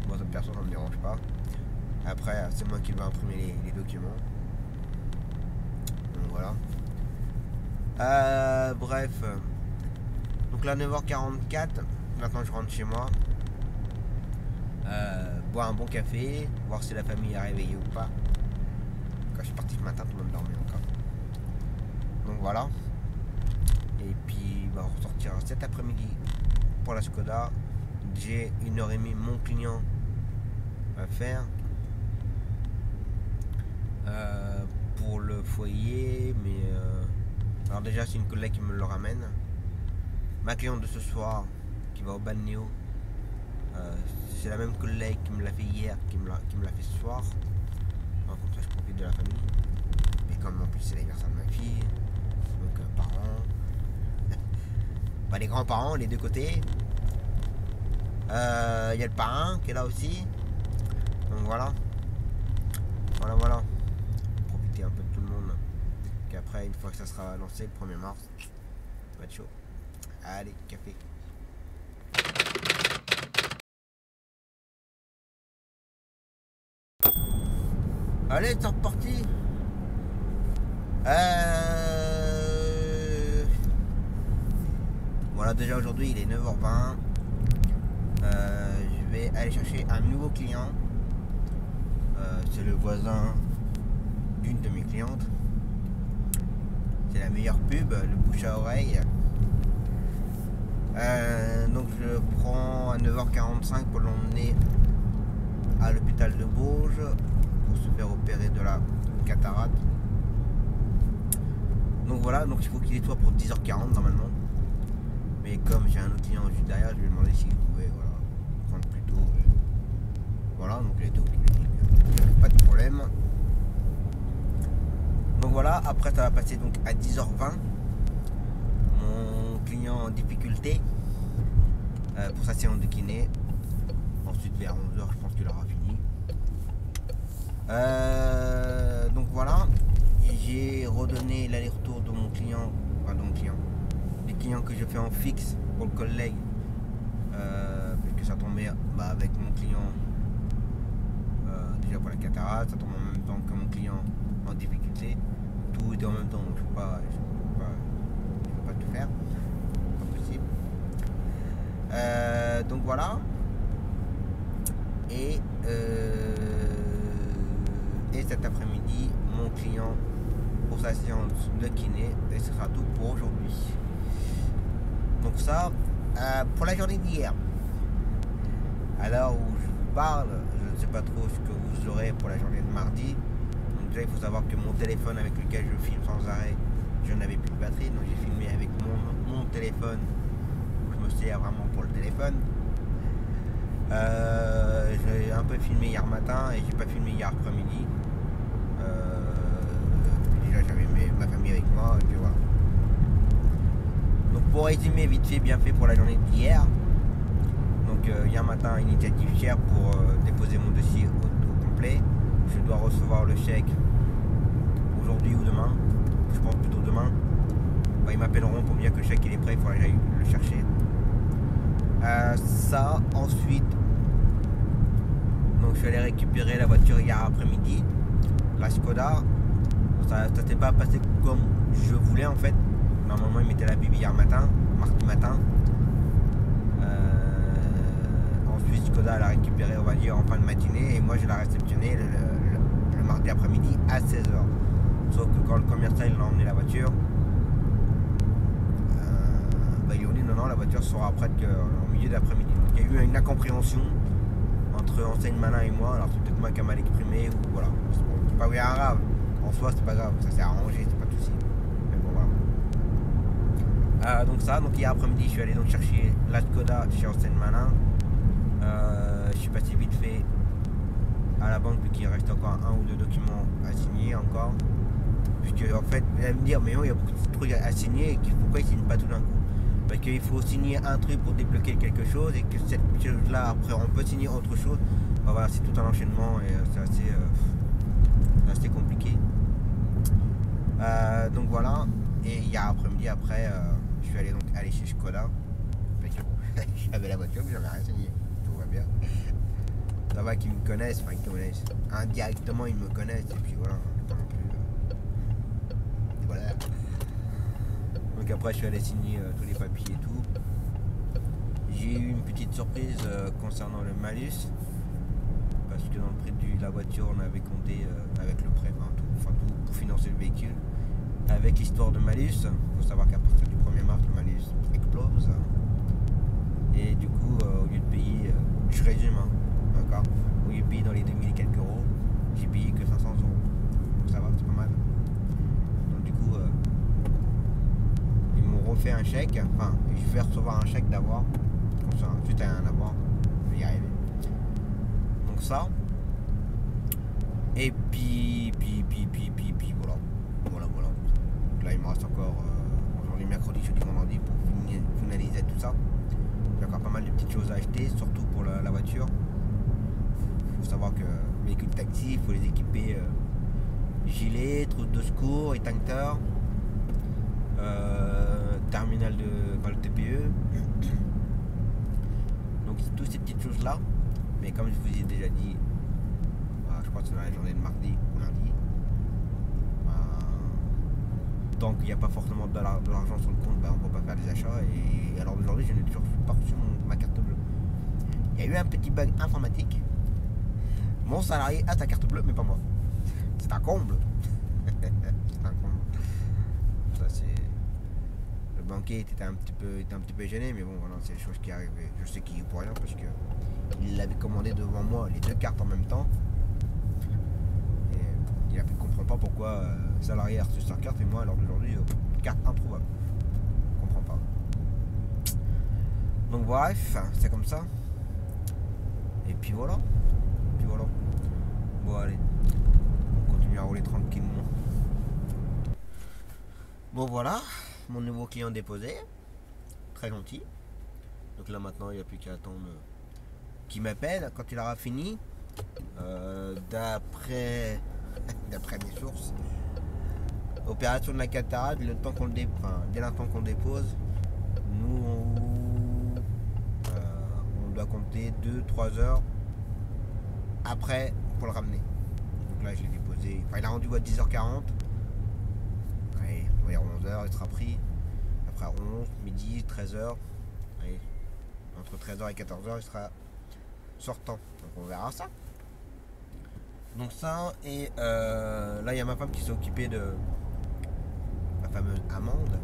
Moi, cette personne, ça me dérange pas. Après, c'est moi qui vais imprimer les documents. Donc voilà. Bref. Donc là, 9h44. Maintenant, je rentre chez moi. Boire un bon café. Voir si la famille est réveillée ou pas. Quand je suis parti ce matin, tout le monde dormait encore. Donc voilà. Et puis, on ressortira cet après-midi pour la Skoda. J'ai 1h30 mon client à faire pour le foyer, mais alors déjà c'est une collègue qui me le ramène. Ma cliente de ce soir qui va au balnéo, c'est la même collègue qui me l'a fait hier, qui me l'a fait ce soir. Alors, comme ça je profite de la famille. Et comme en plus c'est l'anniversaire de ma fille, donc parents, bah, les grands-parents, les deux côtés. Il y a le parrain qui est là aussi. Donc voilà. Voilà. Profiter un peu de tout le monde. Qu'après, une fois que ça sera lancé le 1er mars, ça va être chaud. Allez, café. Allez, c'est reparti. Voilà, déjà aujourd'hui il est 9h20. Je vais aller chercher un nouveau client. C'est le voisin d'une de mes clientes. C'est la meilleure pub, le bouche à oreille. Donc je prends à 9h45 pour l'emmener à l'hôpital de Bourges pour se faire opérer de la cataracte. Donc voilà, donc il faut qu'il soit pour 10h40 normalement. Mais comme j'ai un autre client juste derrière, je lui ai demandé s'il pouvait prendre plus tôt. Voilà, donc il était ok. Pas de problème. Donc voilà, après ça va passer donc à 10h20. Mon client en difficulté pour sa séance de kiné. Ensuite vers 11h je pense qu'il aura fini. Donc voilà. J'ai redonné l'aller-retour de mon client. Enfin de mon client. Les clients que je fais en fixe pour le collègue. Puisque ça tombait avec mon client. Déjà pour la cataracte, ça tombe en même temps que mon client en difficulté. Tout était en même temps, donc je peux pas tout faire. Pas possible. Donc voilà. Et cet après-midi, mon client pour sa séance de kiné, et ce sera tout pour aujourd'hui. Donc ça, pour la journée d'hier. À l'heure où je vous parle, je ne sais pas trop ce que vous aurez pour la journée de mardi. Donc déjà il faut savoir que mon téléphone avec lequel je filme sans arrêt, je n'avais plus de batterie, donc j'ai filmé avec mon téléphone. Je me sers vraiment pour le téléphone. J'ai un peu filmé hier matin et j'ai pas filmé hier après-midi. Déjà j'avais ma famille avec moi et puis voilà. Donc pour résumer vite fait, bien fait pour la journée d'hier. Donc hier matin, initiative chère pour déposer mon dossier au complet. Je dois recevoir le chèque aujourd'hui ou demain. Je pense plutôt demain. Ils m'appelleront pour me dire que le chèque il est prêt, il faudra que j'aille le chercher. Ça, ensuite, donc je suis allé récupérer la voiture hier après-midi, la Skoda. Ça s'est pas passé comme je voulais en fait. Normalement il mettait la bibi hier matin, mardi matin. Ensuite Skoda l'a récupéré on va dire en fin de matinée et moi je l'ai réceptionné le mardi après-midi à 16h. Sauf que quand le commercial il a emmené la voiture, il a dit non, la voiture sera prête au milieu d'après-midi. Donc il y a eu une incompréhension entre enseigne Malin et moi. Alors c'est peut-être moi qui a mal exprimé ou voilà. C'est pas bien grave. En soi c'est pas grave, ça s'est arrangé, c'est pas de souci. Mais bon voilà. Donc hier après-midi je suis allé donc chercher la Skoda chez enseigne Malin. Je suis passé vite fait à la banque vu qu'il reste encore un ou deux documents à signer encore. Puisque en fait vous allez me dire mais non il y a beaucoup de trucs à signer et pourquoi ils ne signent pas tout d'un coup. Parce qu'il faut signer un truc pour débloquer quelque chose et que cette chose là après on peut signer autre chose. Enfin, voilà, c'est tout un enchaînement et c'est assez compliqué. Donc voilà, et hier après-midi après je suis allé donc chez Skoda. J'avais la voiture mais j'avais rien signé. Tout va bien. Ça va qu'ils me connaissent, enfin qu'ils me connaissent. Indirectement ils me connaissent et puis voilà. Pas non plus. Et voilà. Donc après je suis allé signer tous les papiers et tout. J'ai eu une petite surprise concernant le malus. Parce que dans le prix de la voiture on avait compté avec le prêt, tout pour financer le véhicule. Avec l'histoire de malus, il faut savoir qu'à partir du 1er mars le malus explose. Et du coup au lieu de payer, je résume d'accord, au lieu de payer dans les 2000 et quelques euros, j'ai payé que 500 euros. Donc ça va, c'est pas mal. Donc du coup ils m'ont refait un chèque, enfin je vais recevoir un chèque d'avoir, comme ça, suite à un avoir, je vais y arriver. Donc ça. Et puis voilà. Donc là il me reste encore aujourd'hui mercredi, jeudi, vendredi pour finaliser tout ça. J'ai encore pas mal de petites choses à acheter, surtout pour la voiture. Il faut savoir que le véhicule taxi, il faut les équiper gilet, trousse de secours, étincteur, terminal le TPE. Donc c'est toutes ces petites choses là. Mais comme je vous ai déjà dit, je crois que c'est dans la journée de mardi ou lundi. Tant qu'il n'y a pas forcément de l'argent sur le compte, on ne peut pas faire des achats. Et alors aujourd'hui, je n'ai toujours pas reçu ma carte bleue. Il y a eu un petit bug informatique. Mon salarié a sa carte bleue, mais pas moi. C'est un comble. C'est un comble. Ça, c'est... Le banquier était un petit peu gêné, mais bon, voilà, c'est des choses qui arrivent. Je sais qu'il est pour rien parce que il l'avait commandé devant moi, les deux cartes en même temps. Et il ne comprend pas pourquoi le salarié a reçu sa carte et moi, alors d'aujourd'hui, carte introuvable. Je comprends pas. Donc bref, c'est comme ça. Et puis voilà. Bon allez, on continue à rouler tranquillement. Bon voilà, mon nouveau client déposé. Très gentil. Donc là maintenant il n'y a plus qu'à attendre qu'il m'appelle quand il aura fini. D'après mes sources, opération de la cataracte, dès l'instant qu'on le dépose, nous on doit compter 2-3 heures après pour le ramener. Donc là je l'ai déposé, il a rendu à 10h40. Allez, on va dire 11h, il sera pris. Après 11, midi, 13h. Allez, entre 13h et 14h il sera sortant. Donc on verra ça. Donc ça, et là il y a ma femme qui s'est occupée de la fameuse amende.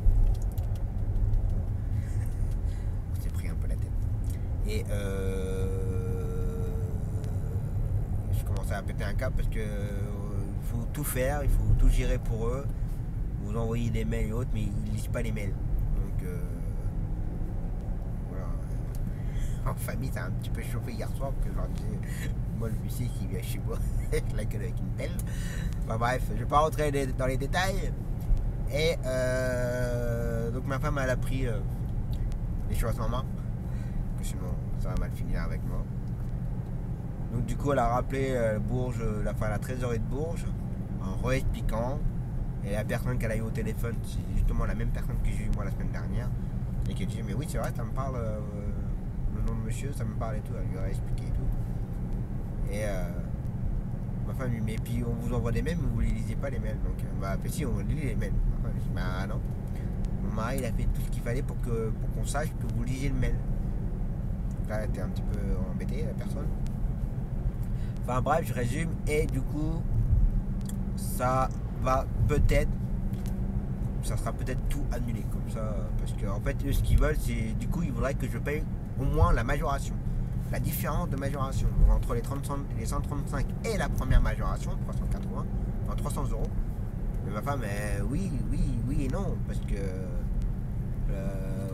On s'est pris un peu la tête. Et je commençais à péter un câble parce que il faut tout faire, il faut tout gérer pour eux. Vous envoyez des mails et autres, mais ils ne lisent pas les mails. Donc voilà. En famille, ça a un petit peu chauffé hier soir parce que je leur disais, moi le huissier qui vient chez moi, je la gueule avec une pelle. Enfin bref, je ne vais pas rentrer dans les détails. Et donc ma femme elle a pris les choses en main, que sinon ça va mal finir avec moi. Donc du coup elle a rappelé Bourges, la trésorerie de Bourges, en réexpliquant. Et la personne qu'elle a eu au téléphone, c'est justement la même personne que j'ai eu moi la semaine dernière. Et qui dit mais oui c'est vrai, ça me parle, le nom de monsieur, ça me parle et tout, elle lui a expliqué et tout. Et ma femme lui dit, mais puis on vous envoie des mails, mais vous ne les lisez pas les mails. Donc, bah, si, on lit les mails. Ma femme dit, bah non. Mon mari, il a fait tout ce qu'il fallait pour qu'on sache que vous lisiez le mail. Donc là, elle était un petit peu embêtée, la personne. Enfin bref, je résume. Et du coup, ça va peut-être, ça sera peut-être tout annulé comme ça. Parce qu'en fait, eux, ce qu'ils veulent, c'est, du coup, ils voudraient que je paye au moins la majoration. La différence de majoration. Donc, entre les 135 et la première majoration, 380, enfin 300 euros. Mais ma femme, oui et non. Parce que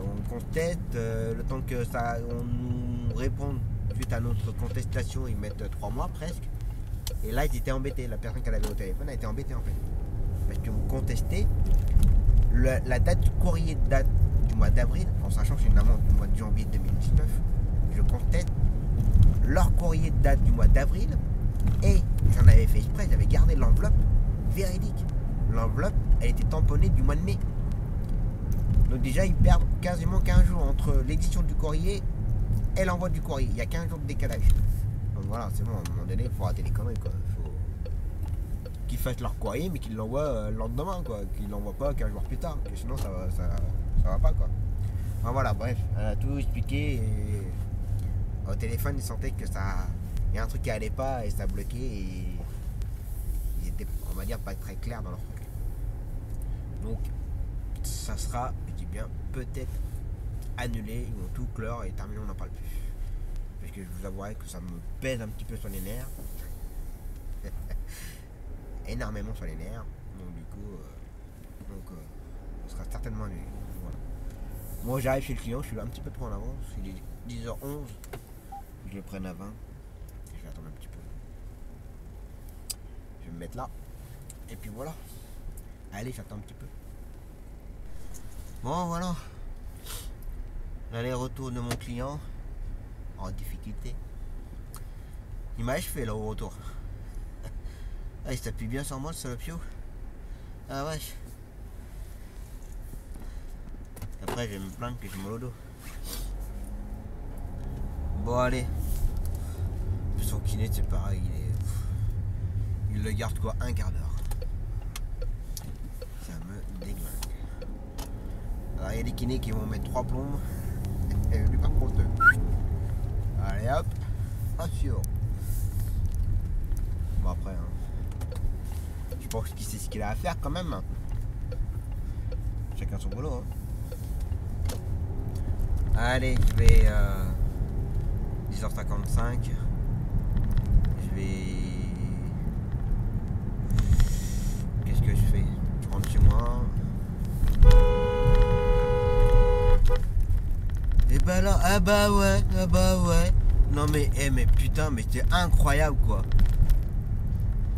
on conteste, le temps que ça, on nous réponde suite à notre contestation, ils mettent 3 mois presque. Et là, ils étaient embêtés. La personne qu'elle avait au téléphone a été embêtée en fait. Parce que vous contestez la date du courrier date du mois d'avril, en sachant que c'est une amende du mois de janvier 2019. Je conteste leur courrier date du mois d'avril. Et j'en avais fait exprès, j'avais gardé l'enveloppe véridique. L'enveloppe, elle était tamponnée du mois de mai. Donc déjà, ils perdent quasiment 15 jours entre l'édition du courrier et l'envoi du courrier. Il y a 15 jours de décalage. Donc voilà, c'est bon, à un moment donné, il faut arrêter les conneries, quoi. Faut qu'ils fassent leur courrier, mais qu'ils l'envoient le lendemain, quoi. Qu'ils l'envoient pas 15 jours plus tard, parce que sinon ça va pas, quoi. Enfin voilà, bref, elle a tout expliqué et au téléphone, ils sentaient que ça... Il y a un truc qui allait pas et ça bloquait et ils étaient, on va dire, pas très clairs dans leur truc. Donc, ça sera, je dis bien, peut-être annulé, ils vont tout clore et terminé, on n'en parle plus. Parce que je vous avouerai que ça me pèse un petit peu sur les nerfs. Énormément sur les nerfs. Donc du coup, ça sera certainement annulé. Voilà. Moi j'arrive chez le client, je suis là un petit peu trop en avance. Il est 10h11. Je le prenne à 20. Je vais attendre un petit peu. Je vais me mettre là. Et puis voilà. Allez, j'attends un petit peu. Bon voilà. L'aller-retour de mon client en difficulté. Il m'a achevé là au retour. Ah, il s'appuie bien sur moi, ce salopio. Ah wesh. Après je vais me plaindre que j'ai mal au dos. Bon allez. Son kiné c'est pareil, il le garde quoi, un quart d'heure. Ça me déglingue. Alors il y a des kinés qui vont mettre 3 plombes. Et lui par contre, allez hop, assure. Bon après, je pense qu'il sait ce qu'il a à faire quand même. Chacun son boulot. Allez, je vais 10h55. Je vais... Qu'est-ce que je fais? Je rentre chez moi. Et bah là, ah bah ouais. Non mais, mais putain, mais c'est incroyable quoi.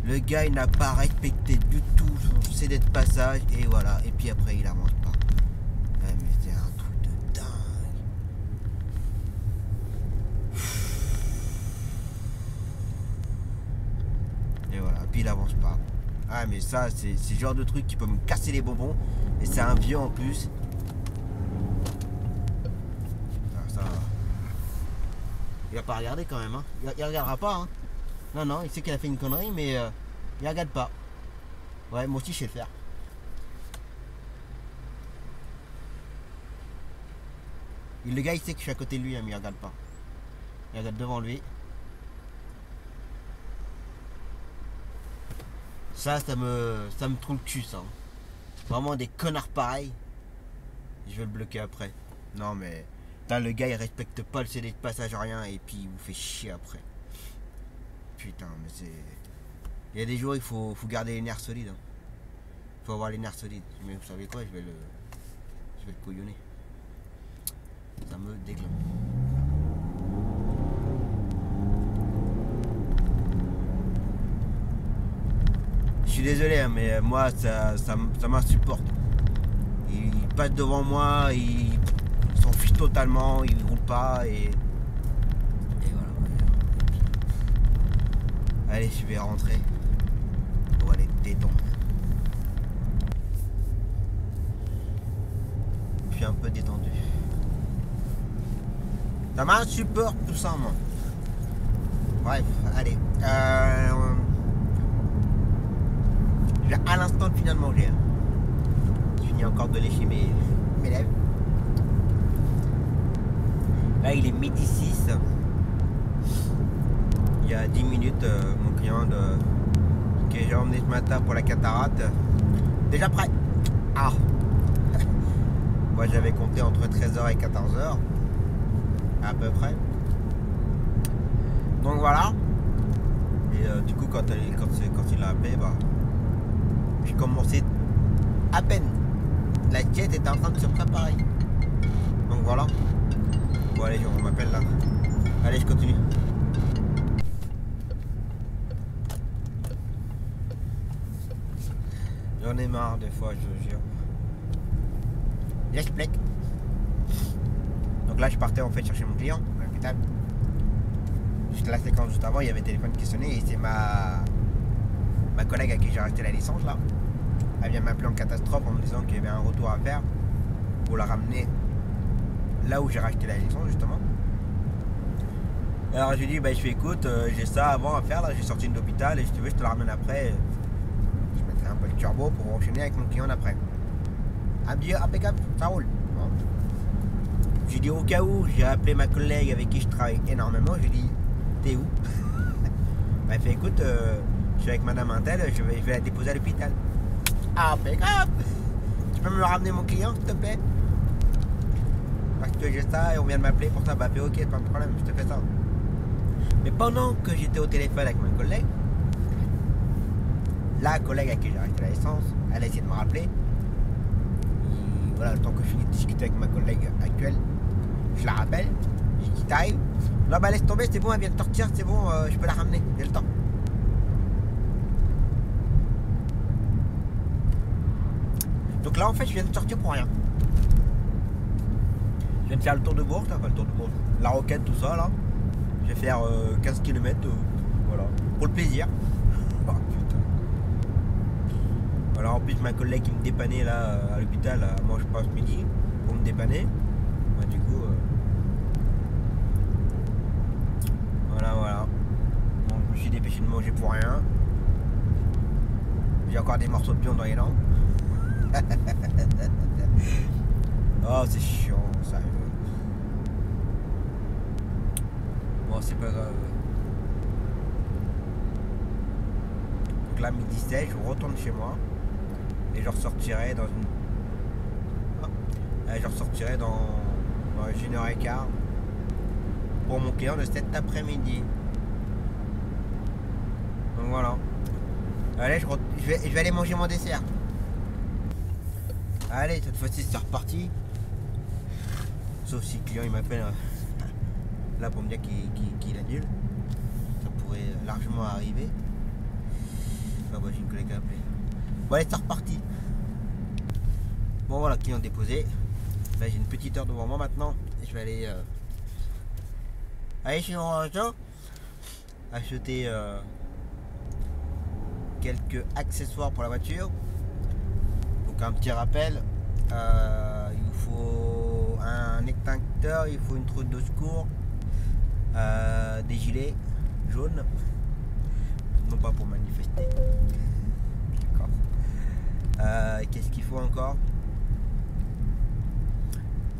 Le gars il n'a pas respecté du tout son CD de passage et voilà. Et puis après il avance pas. Ouais, mais c'est un truc de dingue. Et voilà, puis il avance pas. Ah mais ça c'est le genre de truc qui peut me casser les bonbons. Et c'est un vieux en plus. Il va pas regarder quand même, hein. Il regardera pas, hein. Non, il sait qu'il a fait une connerie, mais il regarde pas. Ouais, moi aussi je sais le faire. Et le gars il sait que je suis à côté de lui, hein, mais il regarde pas. Il regarde devant lui. Ça me trouve le cul, ça. Vraiment des connards pareils. Je vais le bloquer après. Non mais... le gars il respecte pas le CD de passage, rien, et puis il vous fait chier après. Putain, mais c'est... Il y a des jours il faut garder les nerfs solides. Hein. Faut avoir les nerfs solides. Mais vous savez quoi, je vais le couillonner. Ça me déglingue. Je suis désolé, hein, mais moi ça m'insupporte. Il passe devant moi, il s'en fiche totalement, il roule pas et voilà. Allez, je vais rentrer pour aller détendre. Je suis un peu détendu. Ça m'insupporte tout ça, moi. Bref, allez. J'ai à l'instant de finir de manger. Je finis encore de lécher mes lèvres. Là, il est midi 6. Il y a 10 minutes, mon client que j'ai emmené ce matin pour la cataracte, déjà prêt. Ah. Moi, j'avais compté entre 13h et 14h, à peu près. Donc voilà. Et du coup, quand il a appelé, bah, j'ai commencé à peine. La jet était en train de se préparer. Donc voilà. Bon allez, on m'appelle là. Allez, je continue. J'en ai marre des fois, je te jure. J'explique. Donc là, je partais en fait chercher mon client à l'hôpital. Juste la séquence juste avant, il y avait le téléphone qui sonnait et c'est ma collègue à qui j'ai racheté la licence là. Elle vient m'appeler en catastrophe en me disant qu'il y avait un retour à faire pour la ramener là où j'ai racheté la licence justement. Alors j'ai dit bah je fais écoute, j'ai ça avant à faire là, j'ai sorti de l'hôpital et si tu veux je te la ramène après. Je mettrai un peu le turbo pour enchaîner avec mon client d'après. Elle me dit impeccable, ça roule. Bon. J'ai dit au cas où, j'ai appelé ma collègue avec qui je travaille énormément, j'ai dit t'es où? Elle fait écoute, je suis avec madame Intel, je vais la déposer à l'hôpital. Impeccable. Tu peux me ramener mon client s'il te plaît? Parce que j'ai ça et on vient de m'appeler pour ça. Bah fait ok, pas de problème, je te fais ça. Mais pendant que j'étais au téléphone avec ma collègue, la collègue à qui j'ai arrêté la licence, elle a essayé de me rappeler. Et voilà, le temps que je finis de discuter avec ma collègue actuelle, je la rappelle, je dis t'arrives. Là bah laisse tomber, c'est bon, elle vient de sortir, c'est bon, je peux la ramener, j'ai le temps. Donc là en fait je viens de sortir pour rien. Je viens de faire le tour de Bourges, là, enfin le tour de Bourges, la Roquette, tout ça là. Je vais faire 15 km, voilà, pour le plaisir. Oh, putain. Voilà, en plus ma collègue qui me dépannait là à l'hôpital, moi je passe midi pour me dépanner. Bah, du coup, voilà. Bon, je me suis dépêché de manger pour rien. J'ai encore des morceaux de viande dans les dents. Oh c'est chiant ça. Bon c'est pas grave. Donc là midi 16 je retourne chez moi et je ressortirai dans une. Je ressortirai dans 1h15 pour mon client de cet après-midi. Donc voilà. Allez je vais aller manger mon dessert. Allez, cette fois-ci c'est reparti. Sauf si le client il m'appelle là pour me dire qu'il annule. Ça pourrait largement arriver. Ah bah j'ai une collègue à appeler. Bon allez c'est reparti. Bon voilà, client déposé. Là j'ai une petite heure devant moi maintenant. Et je vais aller chez mon réseau acheter quelques accessoires pour la voiture. Donc un petit rappel, il faut un extincteur, il faut une trousse de secours, des gilets jaunes, non pas pour manifester. D'accord. Qu'est-ce qu'il faut encore?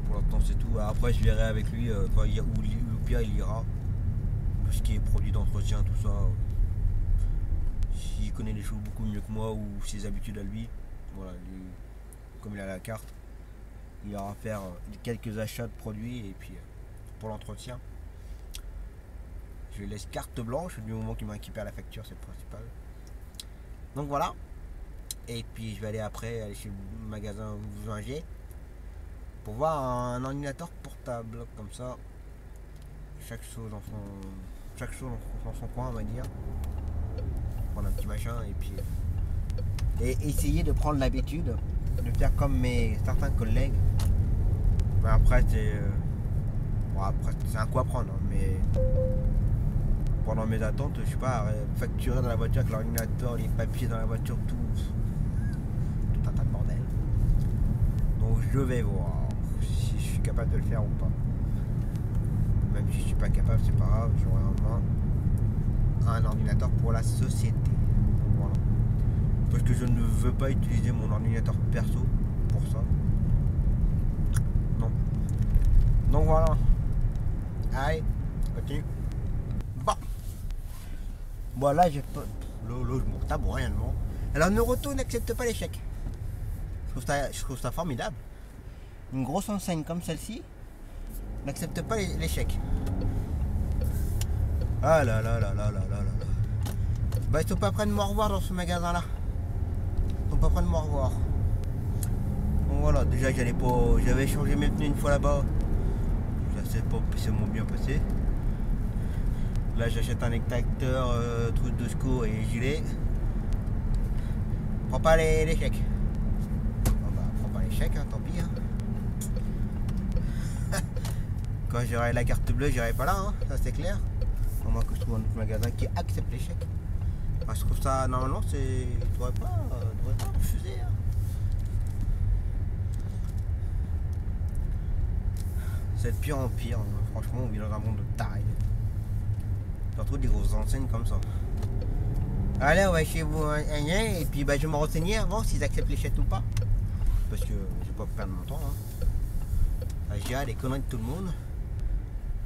Pour l'instant c'est tout. Après je verrai avec lui, ou au pire il ira. Tout ce qui est produit d'entretien, tout ça. S'il connaît les choses beaucoup mieux que moi ou ses habitudes à lui. Voilà, comme il a la carte, il ira faire quelques achats de produits et puis pour l'entretien, je lui laisse carte blanche du moment qu'il m'a récupéré la facture, c'est le principal. Donc voilà, et puis je vais aller chez le magasin Vinger pour voir un ordinateur portable comme ça, chaque chose dans son coin on va dire, prendre un petit machin et puis essayer de prendre l'habitude de faire comme certains collègues. Mais après c'est un coup à prendre, hein, mais pendant mes attentes je sais pas, facturer dans la voiture avec l'ordinateur, les papiers dans la voiture, tout un tas de bordel. Donc je vais voir si je suis capable de le faire ou pas. je suis pas capable, c'est pas grave, j'aurai au moins un ordinateur pour la société. Donc, voilà. Parce que je ne veux pas utiliser mon ordinateur perso pour ça. Non. Donc voilà. Allez, continue. Bon. Voilà, j'ai pas. Là, je m'en tape réellement. Alors Neuroto n'accepte pas l'échec. Je trouve ça formidable. Une grosse enseigne comme celle-ci n'accepte pas l'échec. Ah là là là là là là là. Bah ils sont pas prêts de me revoir dans ce magasin là. Ils sont pas prêts de me revoir. Donc voilà, déjà j'avais changé mes pneus une fois là-bas. Ça s'est pas spécialement bien passé. Là j'achète un extracteur, truc de secours et gilet. Prends pas l'échec. Bon bah prends pas l'échec, hein, tant pis. Hein. Quand j'aurai la carte bleue, j'irai pas là, hein, ça c'est clair. À moins que je trouve un autre magasin qui accepte l'échec. Enfin, je trouve ça, normalement, c'est. Je devrais pas refuser. Hein. C'est de pire en pire, hein. Franchement, on vit dans un monde de tarés. Surtout des grosses enseignes comme ça. Allez, on va chez vous et puis bah, je vais me renseigner avant s'ils acceptent l'échec ou pas. Parce que je vais pas perdre mon temps. Hein. J'ai les conneries de tout le monde.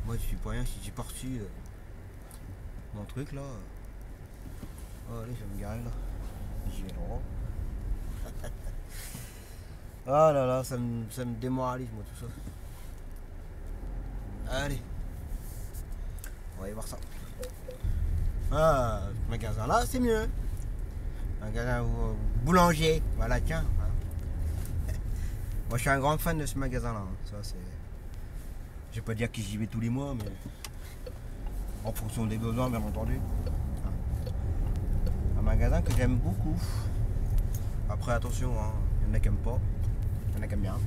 Moi je suis pas rien si j'ai pas reçu mon truc là. Oh allez, je vais me garer là. J'y vais droit. Oh là là, ça me démoralise moi tout ça. Allez. On va aller voir ça. Ah, ce magasin là c'est mieux. Magasin boulanger. Voilà, tiens. Voilà. Moi je suis un grand fan de ce magasin là. Ça c'est. Je vais pas dire que j'y vais tous les mois, mais en fonction des besoins, bien entendu. Un magasin que j'aime beaucoup. Après, attention, hein, il y en a qui n'aiment pas, il y en a qui aiment bien.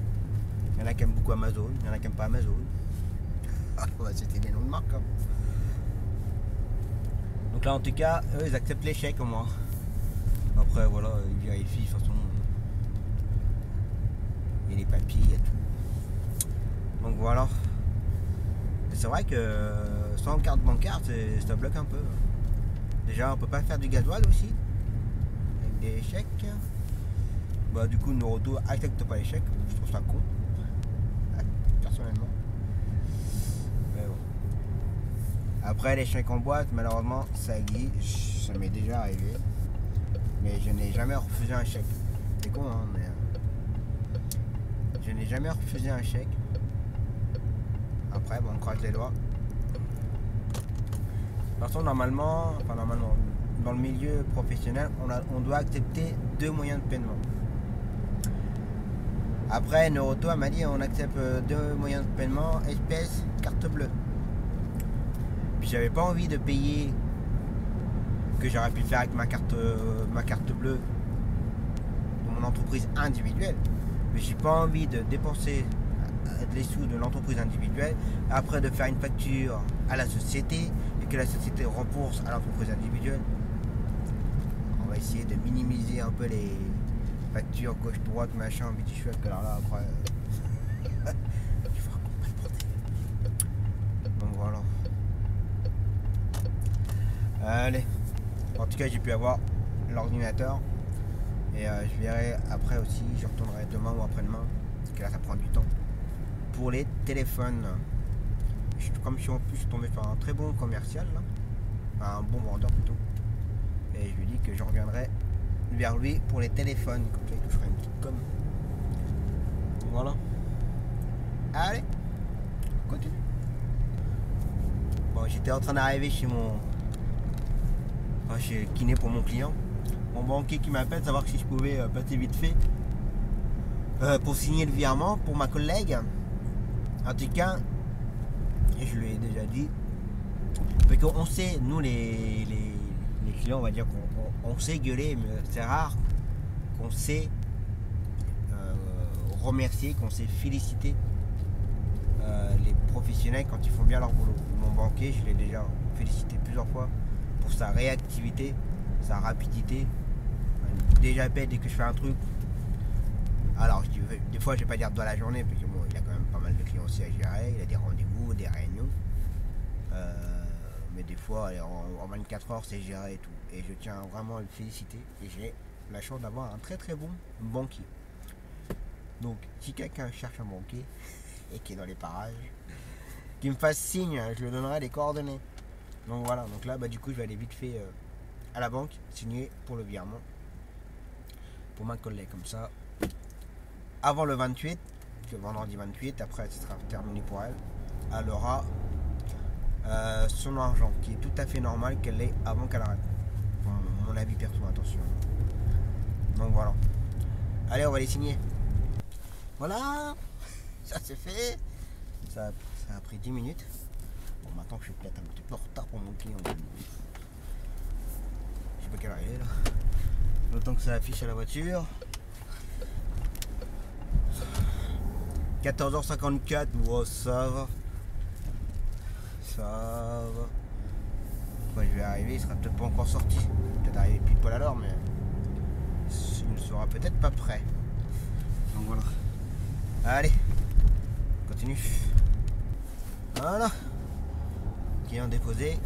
Il y en a qui aiment beaucoup Amazon, il y en a qui n'aiment pas Amazon. C'était des noms de marque. Hein. Donc là, en tout cas, eux, ils acceptent l'échec au moins. Après, voilà, ils vérifient, de toute façon. Il y a les papiers, il y a tout. Donc voilà. C'est vrai que sans carte bancaire, ça bloque un peu. Déjà, on peut pas faire du gasoil aussi. Avec des chèques. Bah, du coup, Neuroto accepte pas les chèques. Je trouve ça con. Personnellement. Mais bon. Après, les chèques en boîte, malheureusement, ça existe. Ça m'est déjà arrivé. Mais je n'ai jamais refusé un chèque. C'est con, hein, mais. Je n'ai jamais refusé un chèque. Après, bon, on croise les doigts. De toute façon, normalement, dans le milieu professionnel, on doit accepter 2 moyens de paiement. Après, Neuroto m'a dit on accepte 2 moyens de paiement, espèces, carte bleue. Puis j'avais pas envie de payer que j'aurais pu faire avec ma carte bleue de mon entreprise individuelle. Mais j'ai pas envie de dépenser les sous de l'entreprise individuelle, après de faire une facture à la société et que la société rembourse à l'entreprise individuelle. On va essayer de minimiser un peu les factures gauche-droite, machin, petit chouette, alors là après. Donc voilà. Allez. En tout cas, j'ai pu avoir l'ordinateur. Et je verrai après aussi, je retournerai demain ou après-demain, parce que là ça prend du temps. Pour les téléphones, comme je suis tombé sur un très bon commercial, là, enfin, un bon vendeur plutôt, et je lui dis que je reviendrai vers lui pour les téléphones, comme ça il touchera une petite com. Voilà. Allez, continue. Bon, j'étais en train d'arriver chez chez le kiné pour mon client. Mon banquier qui m'appelle, savoir si je pouvais passer vite fait pour signer le virement pour ma collègue. En tout cas, je lui ai déjà dit, parce qu'on sait, nous les clients, on va dire qu'on sait gueuler, mais c'est rare qu'on sait remercier, qu'on sait féliciter les professionnels quand ils font bien leur boulot. Mon banquier, je l'ai déjà félicité plusieurs fois pour sa réactivité, sa rapidité. Déjà dès que je fais un truc, alors je dis, des fois je vais pas dire dans la journée parce que bon, il a quand même pas mal de clients aussi à gérer, il a des rendez-vous, des réunions, Mais des fois, en 24 heures, c'est géré et tout. Et je tiens vraiment à le féliciter. Et j'ai la chance d'avoir un très très bon banquier. Donc, si quelqu'un cherche un banquier et qui est dans les parages, qu'il me fasse signe, je lui donnerai les coordonnées. Donc voilà, donc là, du coup, je vais aller vite fait à la banque, signer pour le virement. Pour ma collègue, comme ça. Avant le 28, le vendredi 28, après, ce sera terminé pour elle. Elle aura son argent, qui est tout à fait normal qu'elle ait avant qu'elle arrête. Bon, mon avis perso, attention. Donc voilà. Allez, on va les signer. Voilà, ça c'est fait. Ça a pris 10 minutes. Bon, maintenant je suis peut-être un petit peu en retard pour mon client. Je sais pas quelle heure il est là. D'autant que ça affiche à la voiture. 14h54, wow, ça va. Ça va. Quand je vais arriver, il sera peut-être pas encore sorti. Peut-être arriver pile poil à l'heure, mais il ne sera peut-être pas prêt. Donc voilà. Allez, continue. Voilà. Client déposé.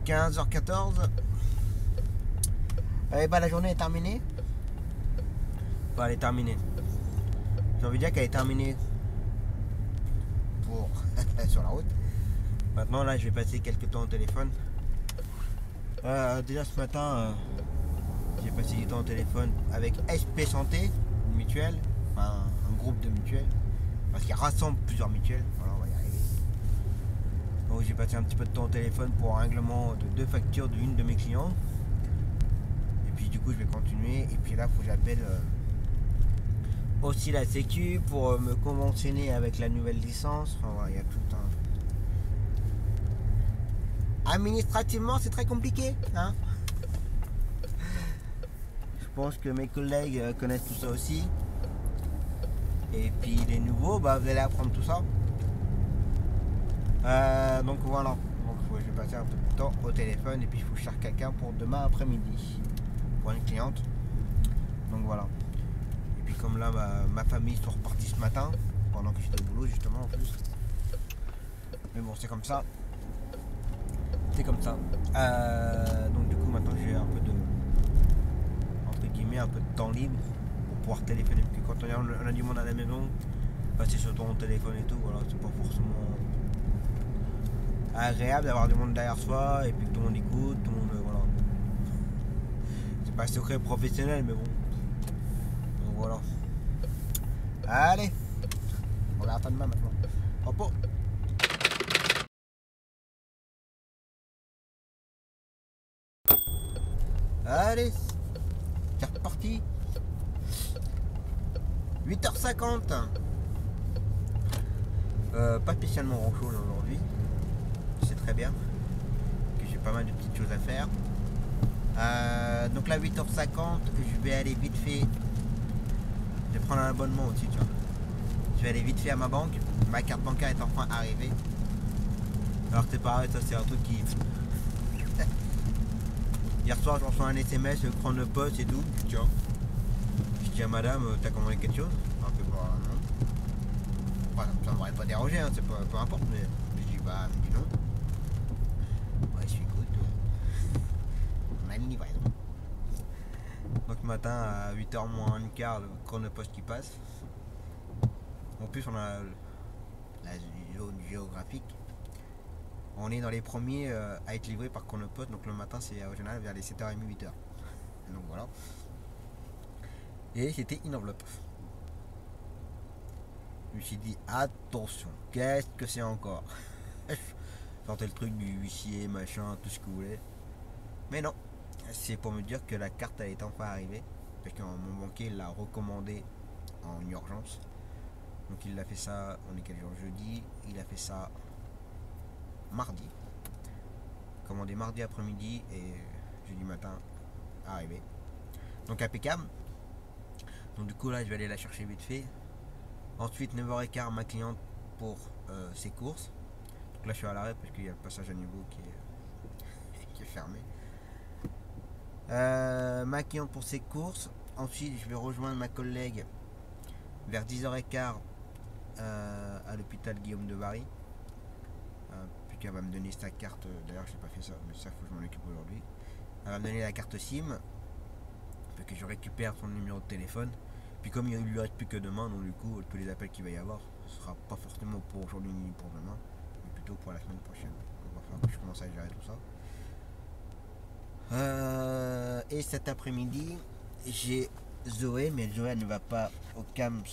15h14. Allez, la journée est terminée. Bah, elle est terminée. J'ai envie de dire qu'elle est terminée pour sur la route. Maintenant, là, je vais passer quelques temps au téléphone. Déjà ce matin, j'ai passé du temps au téléphone avec SP Santé, une mutuelle, enfin un groupe de mutuelles, parce qu'il rassemble plusieurs mutuelles. Voilà, on va y arriver. Donc j'ai passé un petit peu de temps au téléphone pour un règlement de 2 factures d'une de mes clients. Et puis du coup je vais continuer. Et puis là il faut que j'appelle aussi la sécu pour me conventionner avec la nouvelle licence. Enfin voilà, il y a tout un... Administrativement c'est très compliqué, hein. Je pense que mes collègues connaissent tout ça aussi. Et puis les nouveaux, vous allez apprendre tout ça. Donc voilà. Donc je vais passer un peu de temps au téléphone. Et puis il faut que je cherche quelqu'un pour demain après-midi. Pour une cliente. Donc voilà. Et puis comme là, ma famille sont repartis ce matin. Pendant que j'étais au boulot justement en plus. Mais bon, c'est comme ça. C'est comme ça. Donc du coup maintenant j'ai un peu de... entre guillemets un peu de temps libre. Pouvoir téléphoner, parce que quand on a du monde à la maison, passer sur ton téléphone et tout, voilà, c'est pas forcément agréable d'avoir du monde derrière soi et puis que tout le monde écoute, tout le monde, voilà. C'est pas secret professionnel, mais bon. Donc voilà. Allez, on va attendre demain maintenant. Repos. Allez, c'est reparti. 8h50. Pas spécialement grand chose aujourd'hui. C'est très bien. Que j'ai pas mal de petites choses à faire. Donc là 8h50, je vais aller vite fait. Je vais prendre un abonnement aussi, tu vois. Je vais aller vite fait à ma banque. Ma carte bancaire est enfin arrivée. Alors c'est pareil, ça c'est un truc qui... Hier soir je reçois un SMS, je prends le poste et tout. Tiens. Je dis à madame, t'as commandé quelque chose? Un peu pas, non. Enfin, ça m'aurait pas dérangé, hein, c'est pas, peu importe, mais je dis elle me dit non. Ouais, je suis écoute, on a une livraison. Donc ce matin à 8h moins un quart, le chronopost qui passe. En plus on a la zone géographique. On est dans les premiers à être livrés par chronopost, donc le matin c'est au général vers les 7h30, 8h. Donc voilà. Et c'était une enveloppe. Je me suis dit attention, qu'est-ce que c'est encore? Sortez le truc du huissier, machin, tout ce que vous voulez. Mais non, c'est pour me dire que la carte elle est enfin arrivée. Parce que mon banquier l'a recommandé en urgence. Donc il a fait ça, on est quel jour? Jeudi. Il a fait ça mardi. Commandé mardi après-midi et jeudi matin arrivé. Donc impeccable. Donc du coup là je vais aller la chercher vite fait. Ensuite 9h15 ma cliente pour ses courses. Donc là je suis à l'arrêt parce qu'il y a le passage à niveau qui est fermé. Ma cliente pour ses courses. Ensuite je vais rejoindre ma collègue vers 10h15 à l'hôpital Guillaume de Bari. qu'elle va me donner sa carte. D'ailleurs, je n'ai pas fait ça, mais ça, faut que je m'en occupe aujourd'hui. Elle va me donner la carte SIM, pour que je récupère son numéro de téléphone. Puis comme il ne lui reste plus que demain, donc du coup, tous les appels qu'il va y avoir, ce sera pas forcément pour aujourd'hui ni pour demain, mais plutôt pour la semaine prochaine. Donc, il va falloir que je commence à gérer tout ça. Et cet après-midi, j'ai Zoé, mais Zoé elle ne va pas au CAMS,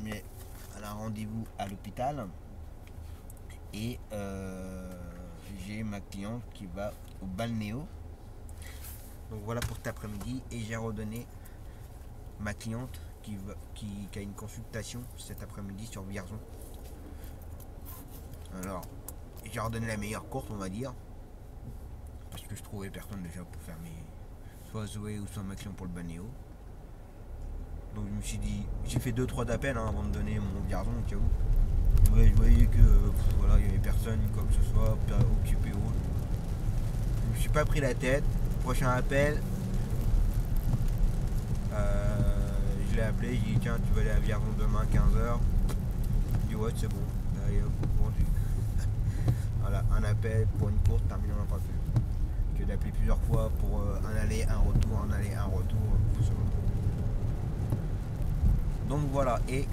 mais elle a un rendez-vous à l'hôpital. Et j'ai ma cliente qui va au balnéo. Donc voilà pour cet après-midi. Et j'ai redonné ma cliente qui a une consultation cet après-midi sur Vierzon. Alors, j'ai redonné la meilleure courte, on va dire. Parce que je trouvais personne déjà pour faire soit Zoé ou soit ma cliente pour le balnéo. Donc je me suis dit, j'ai fait 2-3 appels avant de donner mon Vierzon au cas où. Ouais, je voyais que voilà, il n'y avait personne, quoi que ce soit, occupé ou autre. Je me suis pas pris la tête. Prochain appel, je l'ai appelé, j'ai dit tiens, tu vas aller à Vierzon demain 15h. Il dit ouais, c'est bon. Allez, bon, voilà, un appel pour une course, terminé, on n'en parle plus. Que d'appeler plusieurs fois pour un aller, un retour, un aller, un retour. Donc voilà, et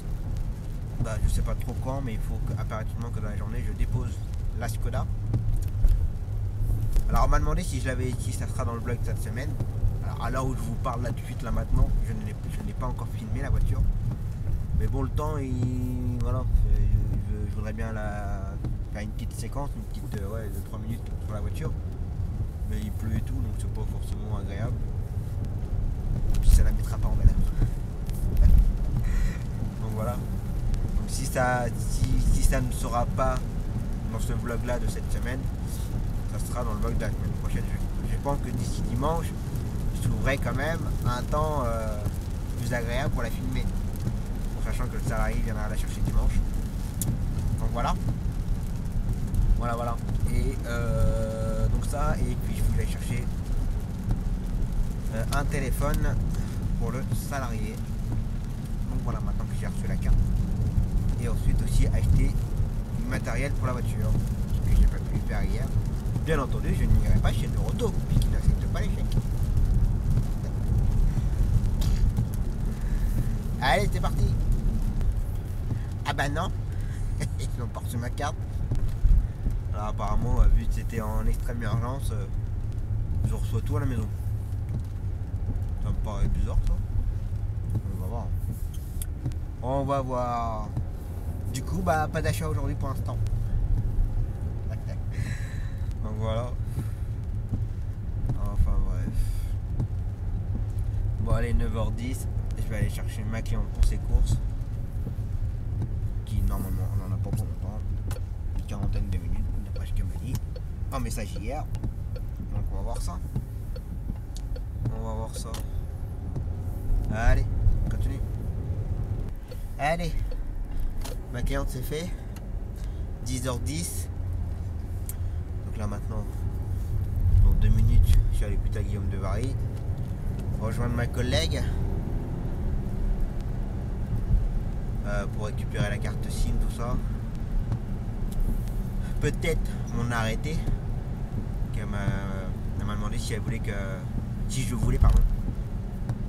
je sais pas trop quand, mais il faut impérativement que dans la journée je dépose la Skoda. Alors on m'a demandé si ça sera dans le vlog cette semaine. Alors à l'heure où je vous parle là tout de suite là maintenant, je n'ai pas encore filmé la voiture. Mais bon, le temps, voilà, je voudrais bien faire une petite séquence, une petite de 3 minutes sur la voiture. Mais il pleut et tout, donc c'est pas forcément agréable. Puis ça la mettra pas en valeur. Donc voilà. Donc si ça ne sera pas dans ce vlog là de cette semaine, ça sera dans le vlog de la semaine prochaine. Je pense que d'ici dimanche, je trouverai quand même un temps plus agréable pour la filmer. En sachant que le salarié viendra la chercher dimanche. Donc voilà. Voilà. Et donc ça, et puis je voulais chercher un téléphone pour le salarié. Donc voilà, maintenant que j'ai reçu la carte. Et ensuite aussi acheter du matériel pour la voiture, ce que j'ai pas pu faire hier. Bien entendu, je n'irai pas chez Neuroto, puisqu'ils n'acceptent pas les chèques. Allez, c'est parti. Ah bah non, ils ont pas reçu ma carte. Alors apparemment, vu que c'était en extrême urgence, je reçois tout à la maison. Ça me paraît bizarre ça. On va voir. On va voir. Du coup, pas d'achat aujourd'hui pour l'instant. Donc voilà. Enfin bref. Bon allez, 9h10. Je vais aller chercher ma cliente pour ses courses. Qui normalement on n'en a pas pour longtemps. Une quarantaine de minutes, d'après ce qu'elle m'a dit. En message hier. Donc on va voir ça. Allez, continue. Allez. Ma cliente c'est fait. 10h10. Donc là maintenant, dans 2 minutes, je suis à l'hôpital Guillaume de Varry. Rejoindre ma collègue pour récupérer la carte SIM, tout ça. Peut-être mon arrêté. Elle m'a demandé si je voulais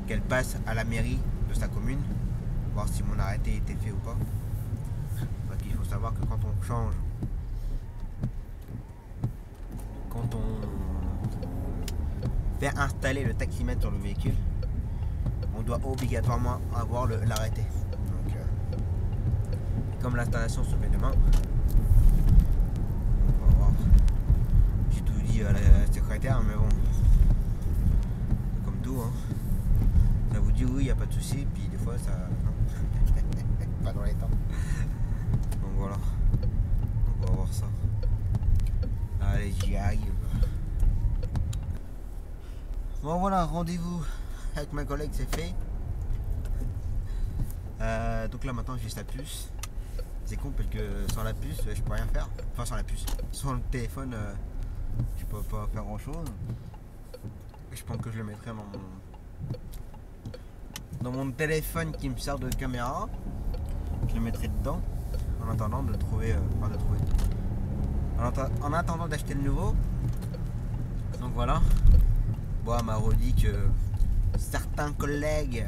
qu'elle passe à la mairie de sa commune, voir si mon arrêté était fait ou pas. Donc il faut savoir que quand on change, quand on fait installer le taximètre sur le véhicule, on doit obligatoirement avoir l'arrêté. Donc comme l'installation se fait demain, on va voir. J'ai tout dit à la secrétaire, mais bon, comme tout, hein. Ça vous dit oui, il n'y a pas de souci, puis des fois ça... pas dans les temps. Donc voilà. On va voir ça. Allez, j'y arrive. Bon voilà, rendez-vous avec ma collègue, c'est fait. Donc là maintenant j'ai sa puce. C'est con parce que sans la puce je peux rien faire. Enfin sans la puce. Sans le téléphone je peux pas faire grand chose. Je pense que je le mettrai dans mon téléphone qui me sert de caméra. Je le mettrai dedans en attendant de trouver. En en attendant d'acheter le nouveau. Donc voilà. Bon, elle m'a redit que certains collègues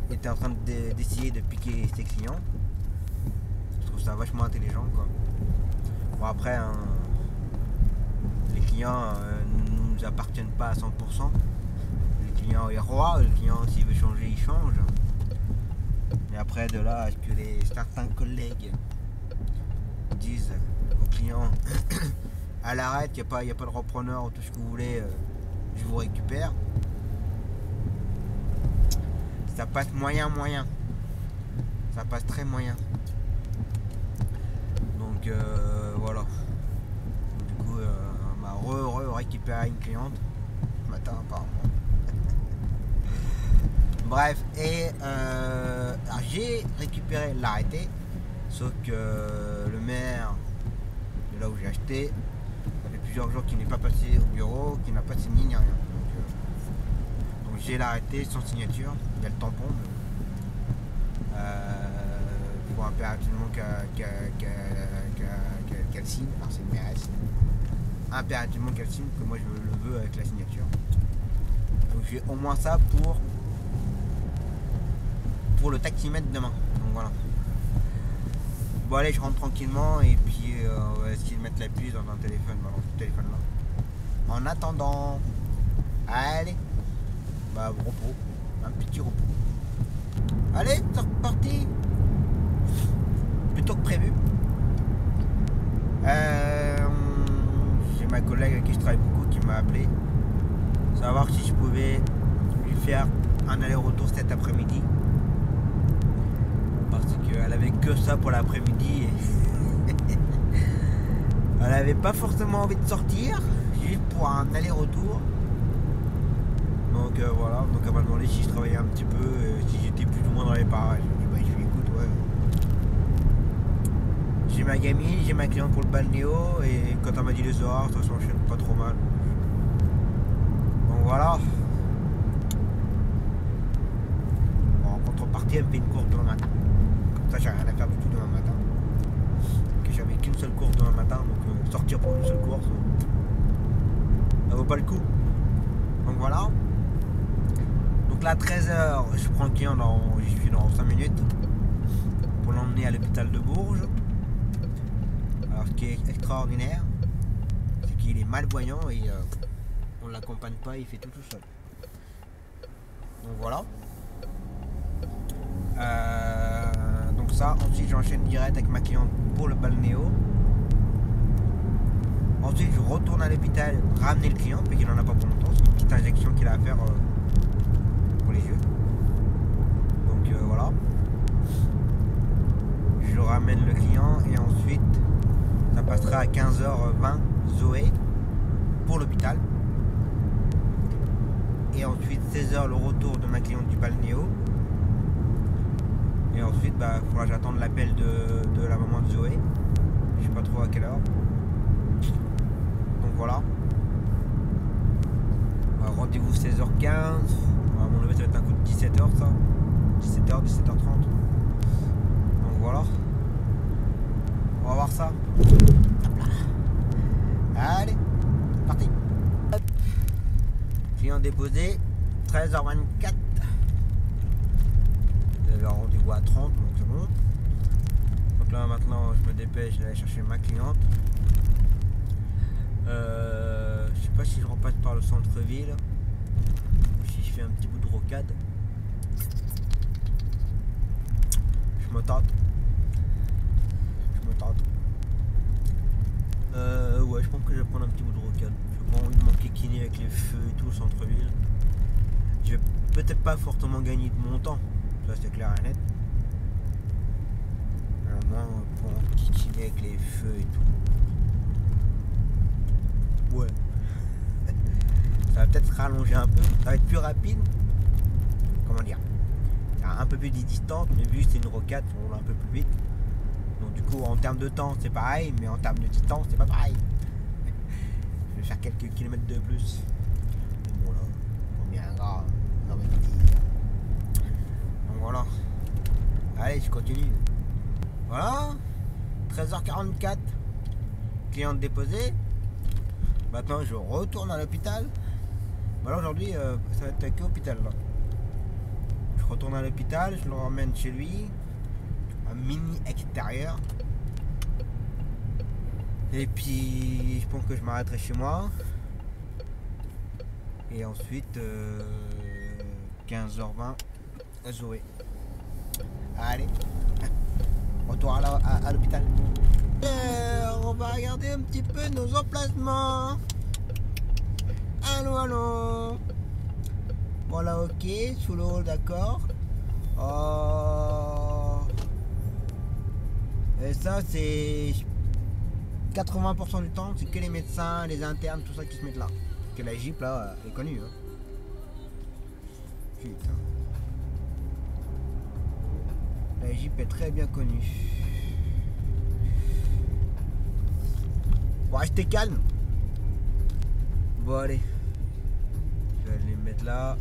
étaient en train d'essayer de piquer ses clients. Je trouve ça vachement intelligent, quoi. Bon, après, hein, les clients ne nous appartiennent pas à 100%. Le client est roi, le client s'il veut changer, il change. Et après, de là à ce que certains collègues disent aux clients à l'arrêt, il n'y a pas de repreneur ou tout ce que vous voulez, je vous récupère. Ça passe moyen. Ça passe très moyen. Donc voilà. Du coup, on m'a récupéré une cliente ce matin apparemment. Bref, et j'ai récupéré l'arrêté, sauf que le maire de là où j'ai acheté, ça fait plusieurs jours qu'il n'est pas passé au bureau, qu'il n'a pas signé ni rien. Donc j'ai l'arrêté sans signature, il y a le tampon. Il faut impérativement qu'elle signe, alors c'est une mairesse. Impérativement qu'elle signe, que moi je le veux avec la signature. Donc j'ai au moins ça pour le taximètre demain. Donc voilà. Bon allez, je rentre tranquillement et puis on va essayer de mettre la puce dans un téléphone, dans ce téléphone là. En attendant, allez, bah repos, un petit repos. Allez, c'est reparti. Plutôt que prévu. J'ai ma collègue avec qui je travaille beaucoup qui m'a appelé, savoir si je pouvais lui faire un aller-retour cet après-midi. Parce qu'elle avait que ça pour l'après-midi et elle avait pas forcément envie de sortir, juste pour un aller-retour. Donc voilà, donc elle m'a demandé si je travaillais un petit peu, si j'étais plus ou moins dans les parages. Je lui ai dit, bah, je lui écoute, ouais. J'ai ma gamine, j'ai ma cliente pour le balnéo et quand elle m'a dit les horaires, ça s'enchaîne pas trop mal. Donc voilà. Bon, en contrepartie, elle me fait une course demain matin. Ça, j'ai rien à faire du tout demain matin. Que j'avais qu'une seule course demain matin, donc sortir pour une seule course, ça vaut pas le coup. Donc voilà. Donc là, à 13h, je prends le client, j'y suis dans 5 minutes pour l'emmener à l'hôpital de Bourges. Alors, ce qui est extraordinaire, c'est qu'il est malvoyant et on ne l'accompagne pas, il fait tout seul. Donc voilà. Donc ça, ensuite j'enchaîne direct avec ma cliente pour le balnéo. Ensuite je retourne à l'hôpital ramener le client, parce qu'il n'en a pas pour longtemps, c'est une petite injection qu'il a à faire pour les yeux. Donc voilà. Je ramène le client et ensuite ça passera à 15h20 Zoé pour l'hôpital. Et ensuite 16h le retour de ma cliente du balnéo. Et ensuite, bah, il faudra que j'attende l'appel de la maman de Zoé. Je sais pas trop à quelle heure. Donc voilà. Rendez-vous 16h15. À mon avis, ça va être un coup de 17h ça. 17h, 17h30. Donc voilà. On va voir ça. Allez, parti. Hop. Client déposé. 13h24. J'avais un rendez-vous à 30, donc c'est bon. Donc là maintenant je me dépêche d'aller chercher ma cliente. Je sais pas si je repasse par le centre-ville ou si je fais un petit bout de rocade. Je me tente. Ouais, je pense que je vais prendre un petit bout de rocade. Je vais pas envie de m'enquiquiner avec les feux et tout, le centre-ville. Je vais peut-être pas fortement gagner de mon temps. Ça c'est clair et net. Au moins pour enquiquiner avec les feux et tout. Ouais. Ça va peut-être se rallonger un peu. Ça va être plus rapide. Comment dire? Un peu plus distante, mais vu que c'est une rocade, on roule un peu plus vite. Donc du coup en termes de temps c'est pareil, mais en termes de distance c'est pas pareil. Je vais faire quelques kilomètres de plus. Mais bon là, combien gras, j'ai envie de dire. Donc voilà. Allez, je continue. Voilà. 13h44. cliente déposée. Maintenant je retourne à l'hôpital. Voilà, aujourd'hui ça va être que hôpital là. Je retourne à l'hôpital, je le ramène chez lui. Un mini extérieur. Et puis je pense que je m'arrêterai chez moi. Et ensuite 15h20 Zoé. Allez, retour à l'hôpital. On va regarder un petit peu nos emplacements. Allô. Voilà, ok, sous l'eau, d'accord. Oh. Et ça, c'est 80% du temps, c'est que les médecins, les internes, tout ça qui se mettent là. Parce que la Jeep, là, elle est connue. Hein. Putain. La Jeep est très bien connue. Bon, restez calme. Bon, allez. Je vais aller les mettre là.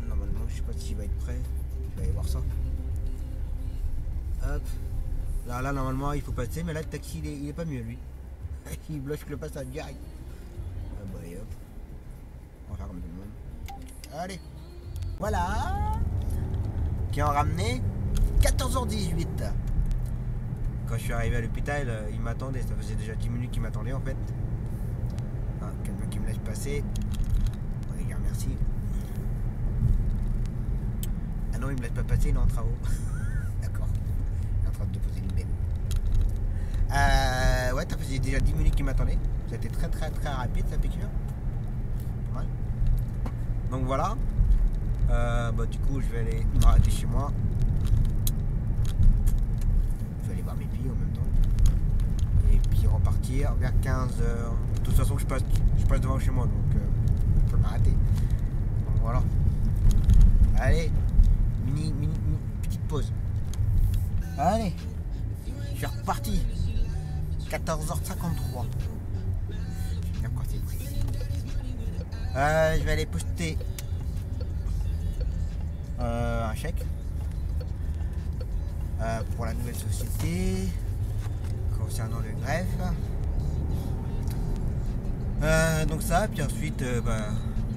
Normalement, je sais pas s'il va être prêt. Je vais aller voir ça. Hop. Là, normalement, il faut passer. Mais là, le taxi, il est pas mieux, lui. Il bloque le passage direct. Ah, bah, et hop. On va faire comme tout le monde. Allez. Voilà. Qui ont ramené 14h18. Quand je suis arrivé à l'hôpital, il m'attendait. Ça faisait déjà 10 minutes qu'il m'attendait en fait. Ah, quelqu'un qui me laisse passer. On va dire merci. Ah non, il me laisse pas passer, il est en travaux. D'accord. Il est en train de déposer une benne. Ouais, ça faisait déjà 10 minutes qu'il m'attendait. Ça a été très rapide, sa piqûre. Pas mal. Donc voilà. Bah, du coup, je vais aller m'arrêter chez moi. Je vais aller voir mes filles en même temps. Et puis repartir vers 15h. De toute façon, je passe devant chez moi, donc je peux m'arrêter. Donc voilà. Allez, mini petite pause. Allez, je suis reparti. 14h53. Bien quand c'est précis. Je vais aller poster un chèque pour la nouvelle société concernant le greffe. Donc ça, puis ensuite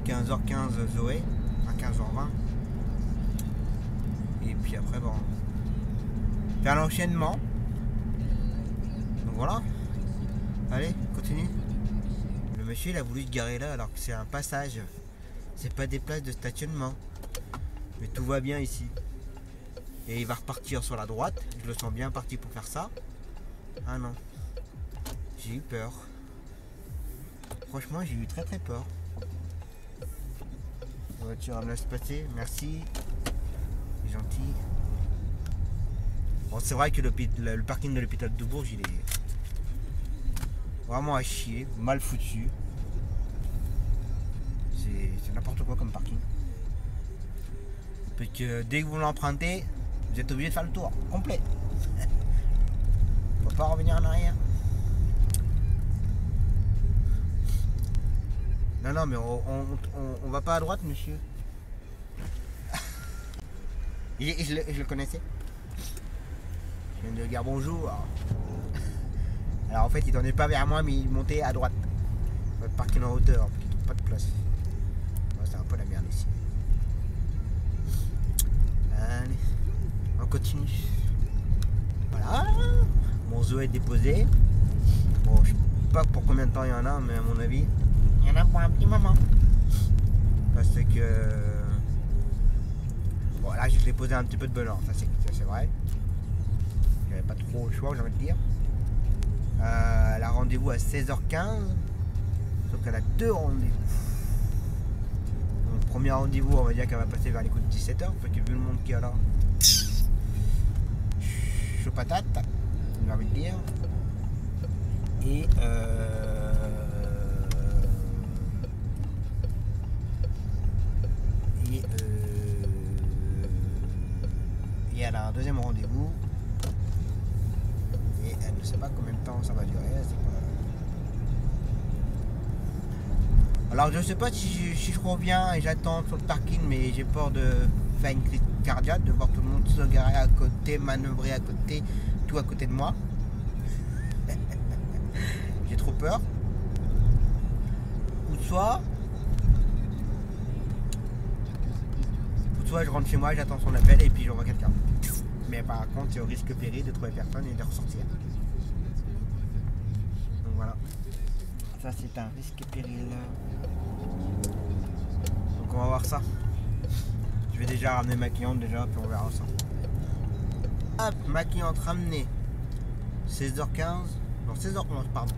15h15 Zoé à 15h20. Et puis après bon, faire l'enchaînement. Donc voilà. Allez, continue. Le monsieur il a voulu se garer là alors que c'est un passage. C'est pas des places de stationnement. Mais tout va bien ici. Et il va repartir sur la droite. Je le sens bien parti pour faire ça. Ah non. J'ai eu peur. Franchement, j'ai eu très peur. La voiture me laisse passer. Merci. C'est gentil. Bon, c'est vrai que le parking de l'hôpital de Bourges, il est vraiment à chier. Mal foutu. C'est n'importe quoi comme parking. Parce que dès que vous l'empruntez, vous êtes obligé de faire le tour complet. Faut pas revenir en arrière. Non, mais on va pas à droite, monsieur. Je le connaissais. Je viens de dire bonjour. Alors en fait, il tournait pas vers moi, mais il montait à droite. Le parking en hauteur, parce qu'il trouve pas de place. Ouais, c'est un peu la merde ici. Allez, on continue. Voilà, mon zoo est déposé. Bon, je sais pas pour combien de temps il y en a, mais à mon avis, il y en a pour un petit moment. Parce que bon, là, je l'ai posé un petit peu de bonheur, ça c'est vrai. J'avais pas trop le choix, j'ai envie de dire. Elle a rendez-vous à 16h15, sauf qu'elle a 2 rendez-vous. Donc, premier rendez-vous, on va dire qu'elle va passer vers les coups de 17h, parce que vu le monde qu'il y a là, chaud patate, j'ai envie de dire. Et elle a un deuxième rendez-vous. Et elle ne sait pas combien de temps ça va durer. Alors je ne sais pas si je reviens et j'attends sur le parking, mais j'ai peur de faire une crise cardiaque, de voir tout le monde se garer à côté, manœuvrer à côté, tout à côté de moi. peur. Ou soit je rentre chez moi, j'attends son appel et puis j'envoie quelqu'un. Mais par contre, c'est au risque péril de trouver personne et de ressortir. Donc voilà. Ça, c'est un risque péril. Donc on va voir ça. Je vais déjà ramener ma cliente déjà, puis on verra ça. Hop, ma cliente ramenée. 16h15. Non, 16h11, pardon.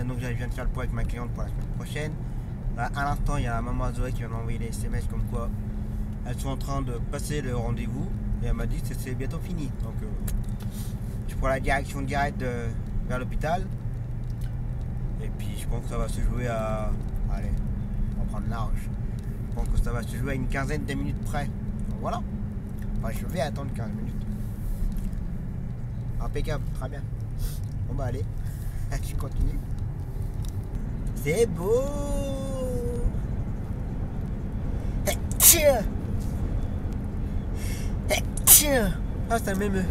Donc je viens de faire le point avec ma cliente pour la semaine prochaine. À l'instant, il y a la maman Zoé qui vient m'envoyer des SMS comme quoi elles sont en train de passer le rendez-vous. Et elle m'a dit que c'est bientôt fini. Donc je prends la direction directe vers l'hôpital. Et puis je pense que ça va se jouer à... Allez, on va prendre large. Je pense que ça va se jouer à une quinzaine de minutes près. Donc voilà. Enfin, je vais attendre 15 minutes. Impeccable, très bien. Bon bah allez, je continue. C'est beau. Ah, ça m'émeut.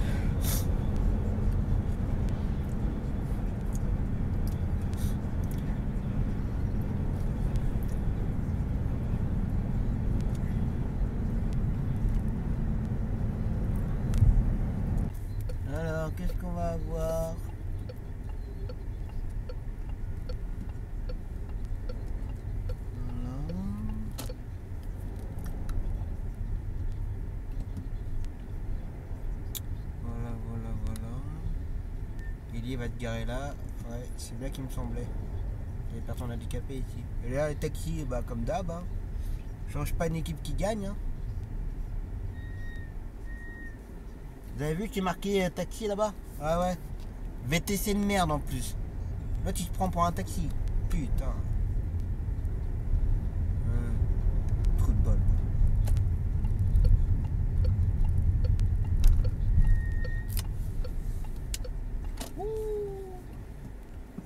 Alors, qu'est-ce qu'on va avoir? Il va te garer là, ouais, c'est bien qu'il me semblait. Il y a des personnes handicapées ici. Et là, les taxis, bah, comme d'hab, hein. Change pas une équipe qui gagne. Hein. Vous avez vu qu'il est marqué taxi là-bas? Ah ouais. VTC de merde en plus. Là, tu te prends pour un taxi. Putain. Trou de bol.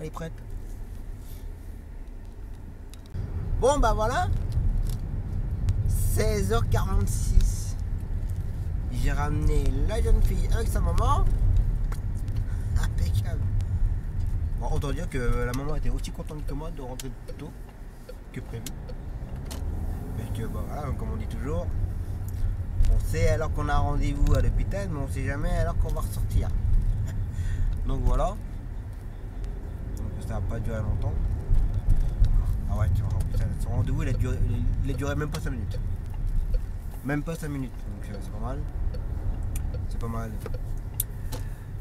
Elle est prête. Bon bah voilà. 16h46. J'ai ramené la jeune fille avec sa maman. Impeccable. Bon, autant dire que la maman était aussi contente que moi de rentrer plus tôt que prévu. Parce que bah voilà, comme on dit toujours, on sait alors qu'on a rendez-vous à l'hôpital, mais on sait jamais alors qu'on va ressortir. Donc voilà. Ça n'a pas duré longtemps. Ah ouais, tu vois, putain, son rendez-vous il a duré même pas 5 minutes. Même pas 5 minutes, donc c'est pas mal. C'est pas mal.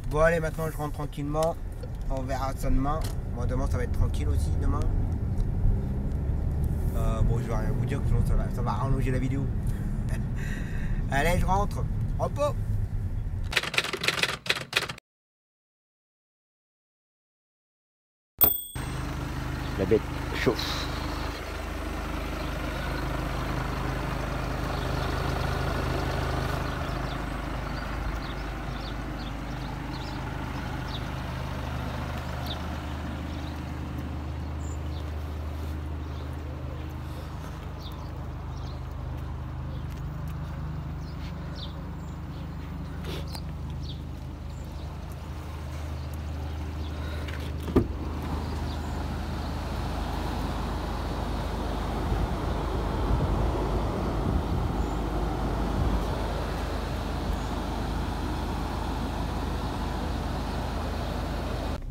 Bon allez, maintenant je rentre tranquillement. On verra ça demain. Moi demain ça va être tranquille aussi demain. Bon, je vais rien vous dire, sinon ça va rallonger la vidéo. Allez, je rentre. Repos. La bête chauffe.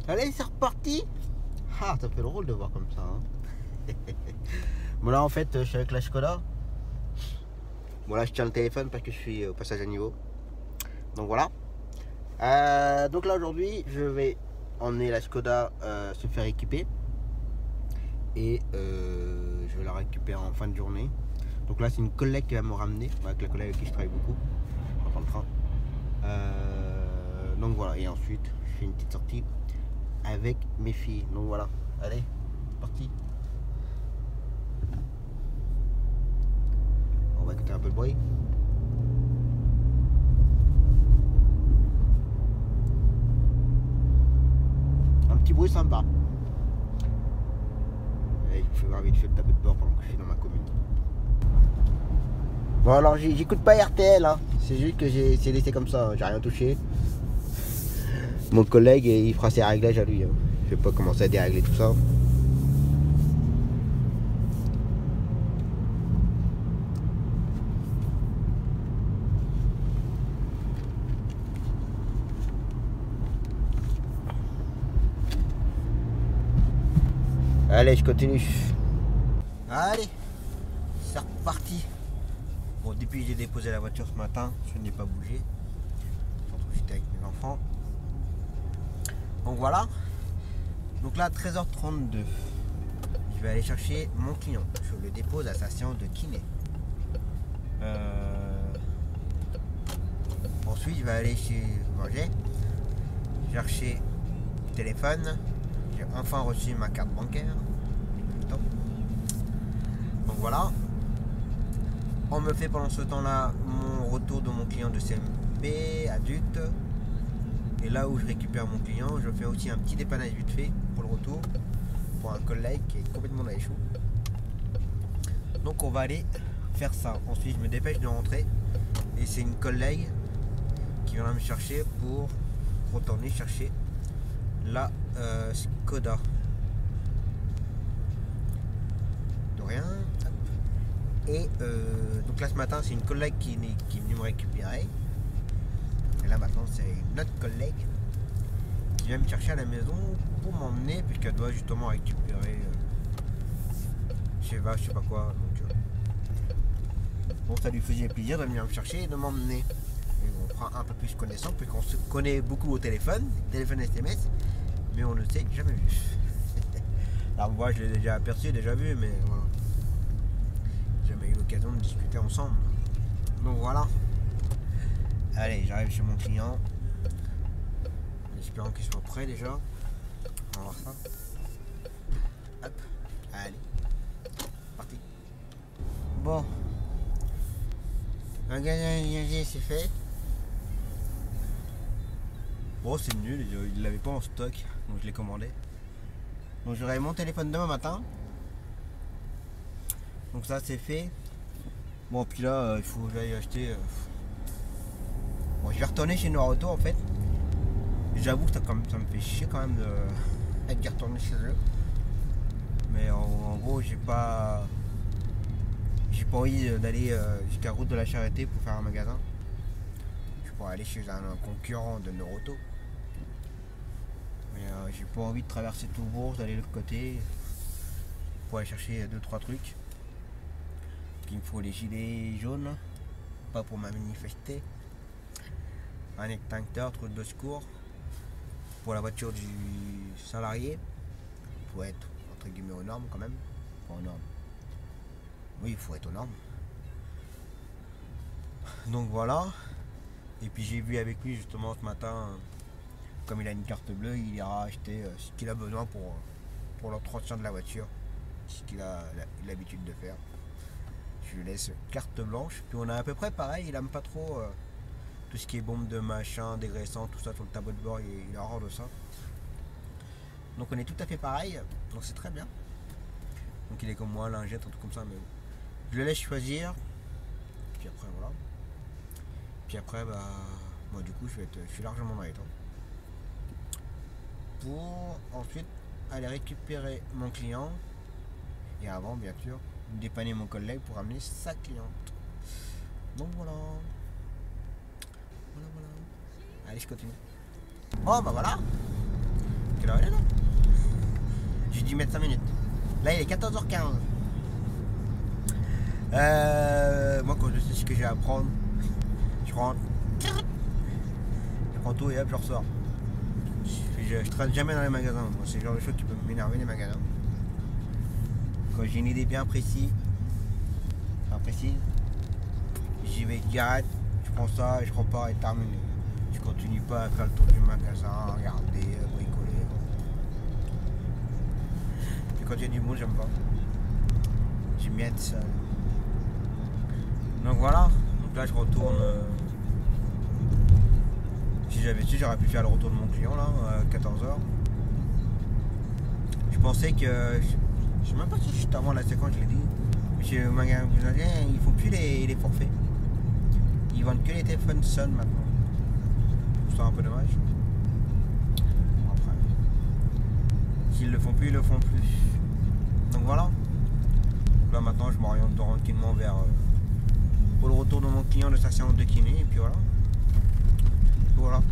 Allez, c'est reparti. Ah, ça fait drôle de voir comme ça. Hein. Bon là en fait, je suis avec la Skoda. Bon là, je tiens le téléphone parce que je suis au passage à niveau. Donc voilà. Donc là aujourd'hui, je vais emmener la Skoda se faire équiper. Et je vais la récupérer en fin de journée. Donc là, c'est une collègue qui va me ramener. Avec la collègue avec qui je travaille beaucoup. On prend le train. Donc voilà, et ensuite, je fais une petite sortie avec mes filles. Donc voilà, allez, parti. On va écouter un peu le bruit. Un petit bruit sympa. Et il faut voir vite fait le tableau de bord pendant que je suis dans ma commune. Bon alors j'écoute pas RTL, hein. C'est juste que j'ai laissé comme ça, j'ai rien touché. mon collègue et il fera ses réglages à lui. Hein. Je vais pas commencer à dérégler tout ça. Allez, je continue. Allez, c'est reparti. Bon, depuis que j'ai déposé la voiture ce matin, je n'ai pas bougé. Surtout que j'étais avec mes enfants. Donc voilà. Donc là, 13h32. Je vais aller chercher mon client. Je le dépose à sa séance de kiné. Ensuite, je vais aller chez manger. Chercher le téléphone. J'ai enfin reçu ma carte bancaire. Donc voilà. On me fait pendant ce temps-là mon retour de mon client de CMP adulte. Et là où je récupère mon client, je fais aussi un petit dépannage vite fait pour le retour. Pour un collègue qui est complètement dans les choux. Donc on va aller faire ça. Ensuite je me dépêche de rentrer. Et c'est une collègue qui vient me chercher pour retourner chercher la Skoda. De rien. Et donc là ce matin c'est une collègue qui est venue me récupérer. Et là maintenant c'est une autre collègue qui vient me chercher à la maison pour m'emmener puisqu'elle doit justement récupérer je sais pas quoi. Donc, bon ça lui faisait plaisir de venir me chercher et de m'emmener. Et on prend un peu plus connaissance puisqu'on se connaît beaucoup au téléphone SMS, mais on ne s'est jamais vu. Alors moi je l'ai déjà aperçu, déjà vu, mais voilà. Jamais eu l'occasion de discuter ensemble. Donc voilà. Allez, j'arrive chez mon client. En espérant qu'il soit prêt déjà. On va voir ça. Hop. Allez. Parti. Bon. Un gagné, c'est fait. Bon, c'est nul. Il l'avait pas en stock. Donc je l'ai commandé. Donc j'aurai mon téléphone demain matin. Donc ça c'est fait. Bon puis là il faut que j'aille acheter. Bon je vais retourner chez Noraauto en fait. J'avoue que ça me fait chier quand même de retourner chez eux. Mais en gros j'ai pas envie d'aller jusqu'à Route de la Charité pour faire un magasin. Je pourrais aller chez un concurrent de Noraauto. Mais j'ai pas envie de traverser tout Bourges, d'aller de l'autre côté pour aller chercher 2-3 trucs. Il me faut les gilets jaunes, pas pour ma manifester, un extincteur, truc de secours pour la voiture du salarié, faut être entre guillemets aux normes quand même, pas aux normes. Oui, il faut être aux normes. Donc voilà. Et puis j'ai vu avec lui justement ce matin, comme il a une carte bleue, il ira acheter ce qu'il a besoin pour l'entretien de la voiture, ce qu'il a l'habitude de faire. Je lui laisse carte blanche. Puis on a à peu près pareil, il aime pas trop tout ce qui est bombe de machin, dégraissant, tout ça sur le tableau de bord, il a horreur de ça. Donc on est tout à fait pareil, donc c'est très bien. Donc il est comme moi, lingette, un truc comme ça, mais je le laisse choisir. Puis après voilà. Puis après bah moi du coup je suis largement dans les temps. Pour ensuite aller récupérer mon client. Et avant bien sûr dépanner mon collègue pour amener sa cliente. Donc voilà. Voilà. Allez, je continue. Oh bah voilà. Quelle heure elle est là? J'ai dû mettre 5 minutes. Là il est 14h15. Moi quand je sais ce que j'ai à prendre, je rentre. Je prends tout et hop je ressors. Je traîne jamais dans les magasins. C'est le genre de choses qui peut m'énerver les magasins. Quand j'ai une idée bien précise, j'y vais direct, je prends ça, je repars et terminé. Je continue pas à faire le tour du magasin, regarder, bricoler. Et quand il y a du monde, j'aime pas. J'aime bien être seul. Donc voilà, donc là je retourne. Si j'avais su, j'aurais pu faire le retour de mon client là, à 14h. Je pensais que. Je sais même pas si juste avant la séquence je l'ai dit. Chez le magasin, ils font plus les forfaits. Ils vendent que les téléphones Sun maintenant. Je trouve ça un peu dommage. S'ils le font plus, ils le font plus. Donc voilà. Là maintenant je m'oriente tranquillement vers pour le retour de mon client de sa séance de kiné et puis voilà. Voilà.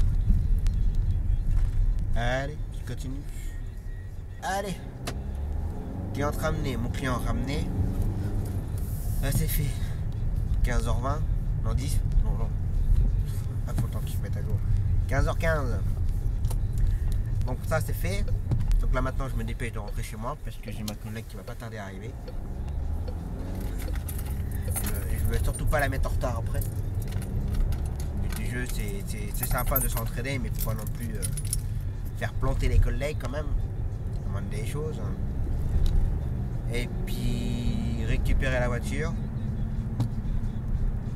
Allez, qui continue. Allez. Client ramené, mon client ramené. Là c'est fait. 15h20. Non 10. Non. Ah, faut le temps qu'il se mette à jour. 15h15. Donc ça c'est fait. Donc là maintenant je me dépêche de rentrer chez moi parce que j'ai ma collègue qui va pas tarder à arriver. Je veux surtout pas la mettre en retard après. Le but du jeu c'est sympa de s'entraider mais faut pas non plus faire planter les collègues quand même. Ça demande des choses. Et puis récupérer la voiture.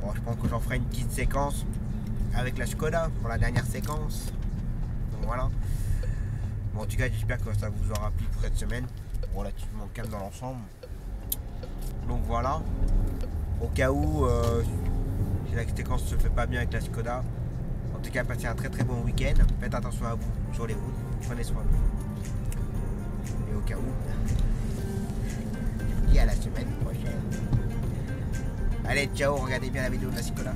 Bon, je pense que j'en ferai une petite séquence avec la Skoda pour la dernière séquence. Donc voilà. Bon, en tout cas, j'espère que ça vous aura plu pour cette semaine. Relativement calme dans l'ensemble. Donc voilà. Au cas où si la séquence se fait pas bien avec la Skoda. En tout cas, passez un très très bon week-end. Faites attention à vous sur les routes. Prenez soin de vous. Et au cas où, je vous dis à la semaine prochaine. Allez, ciao, regardez bien la vidéo de la Skoda.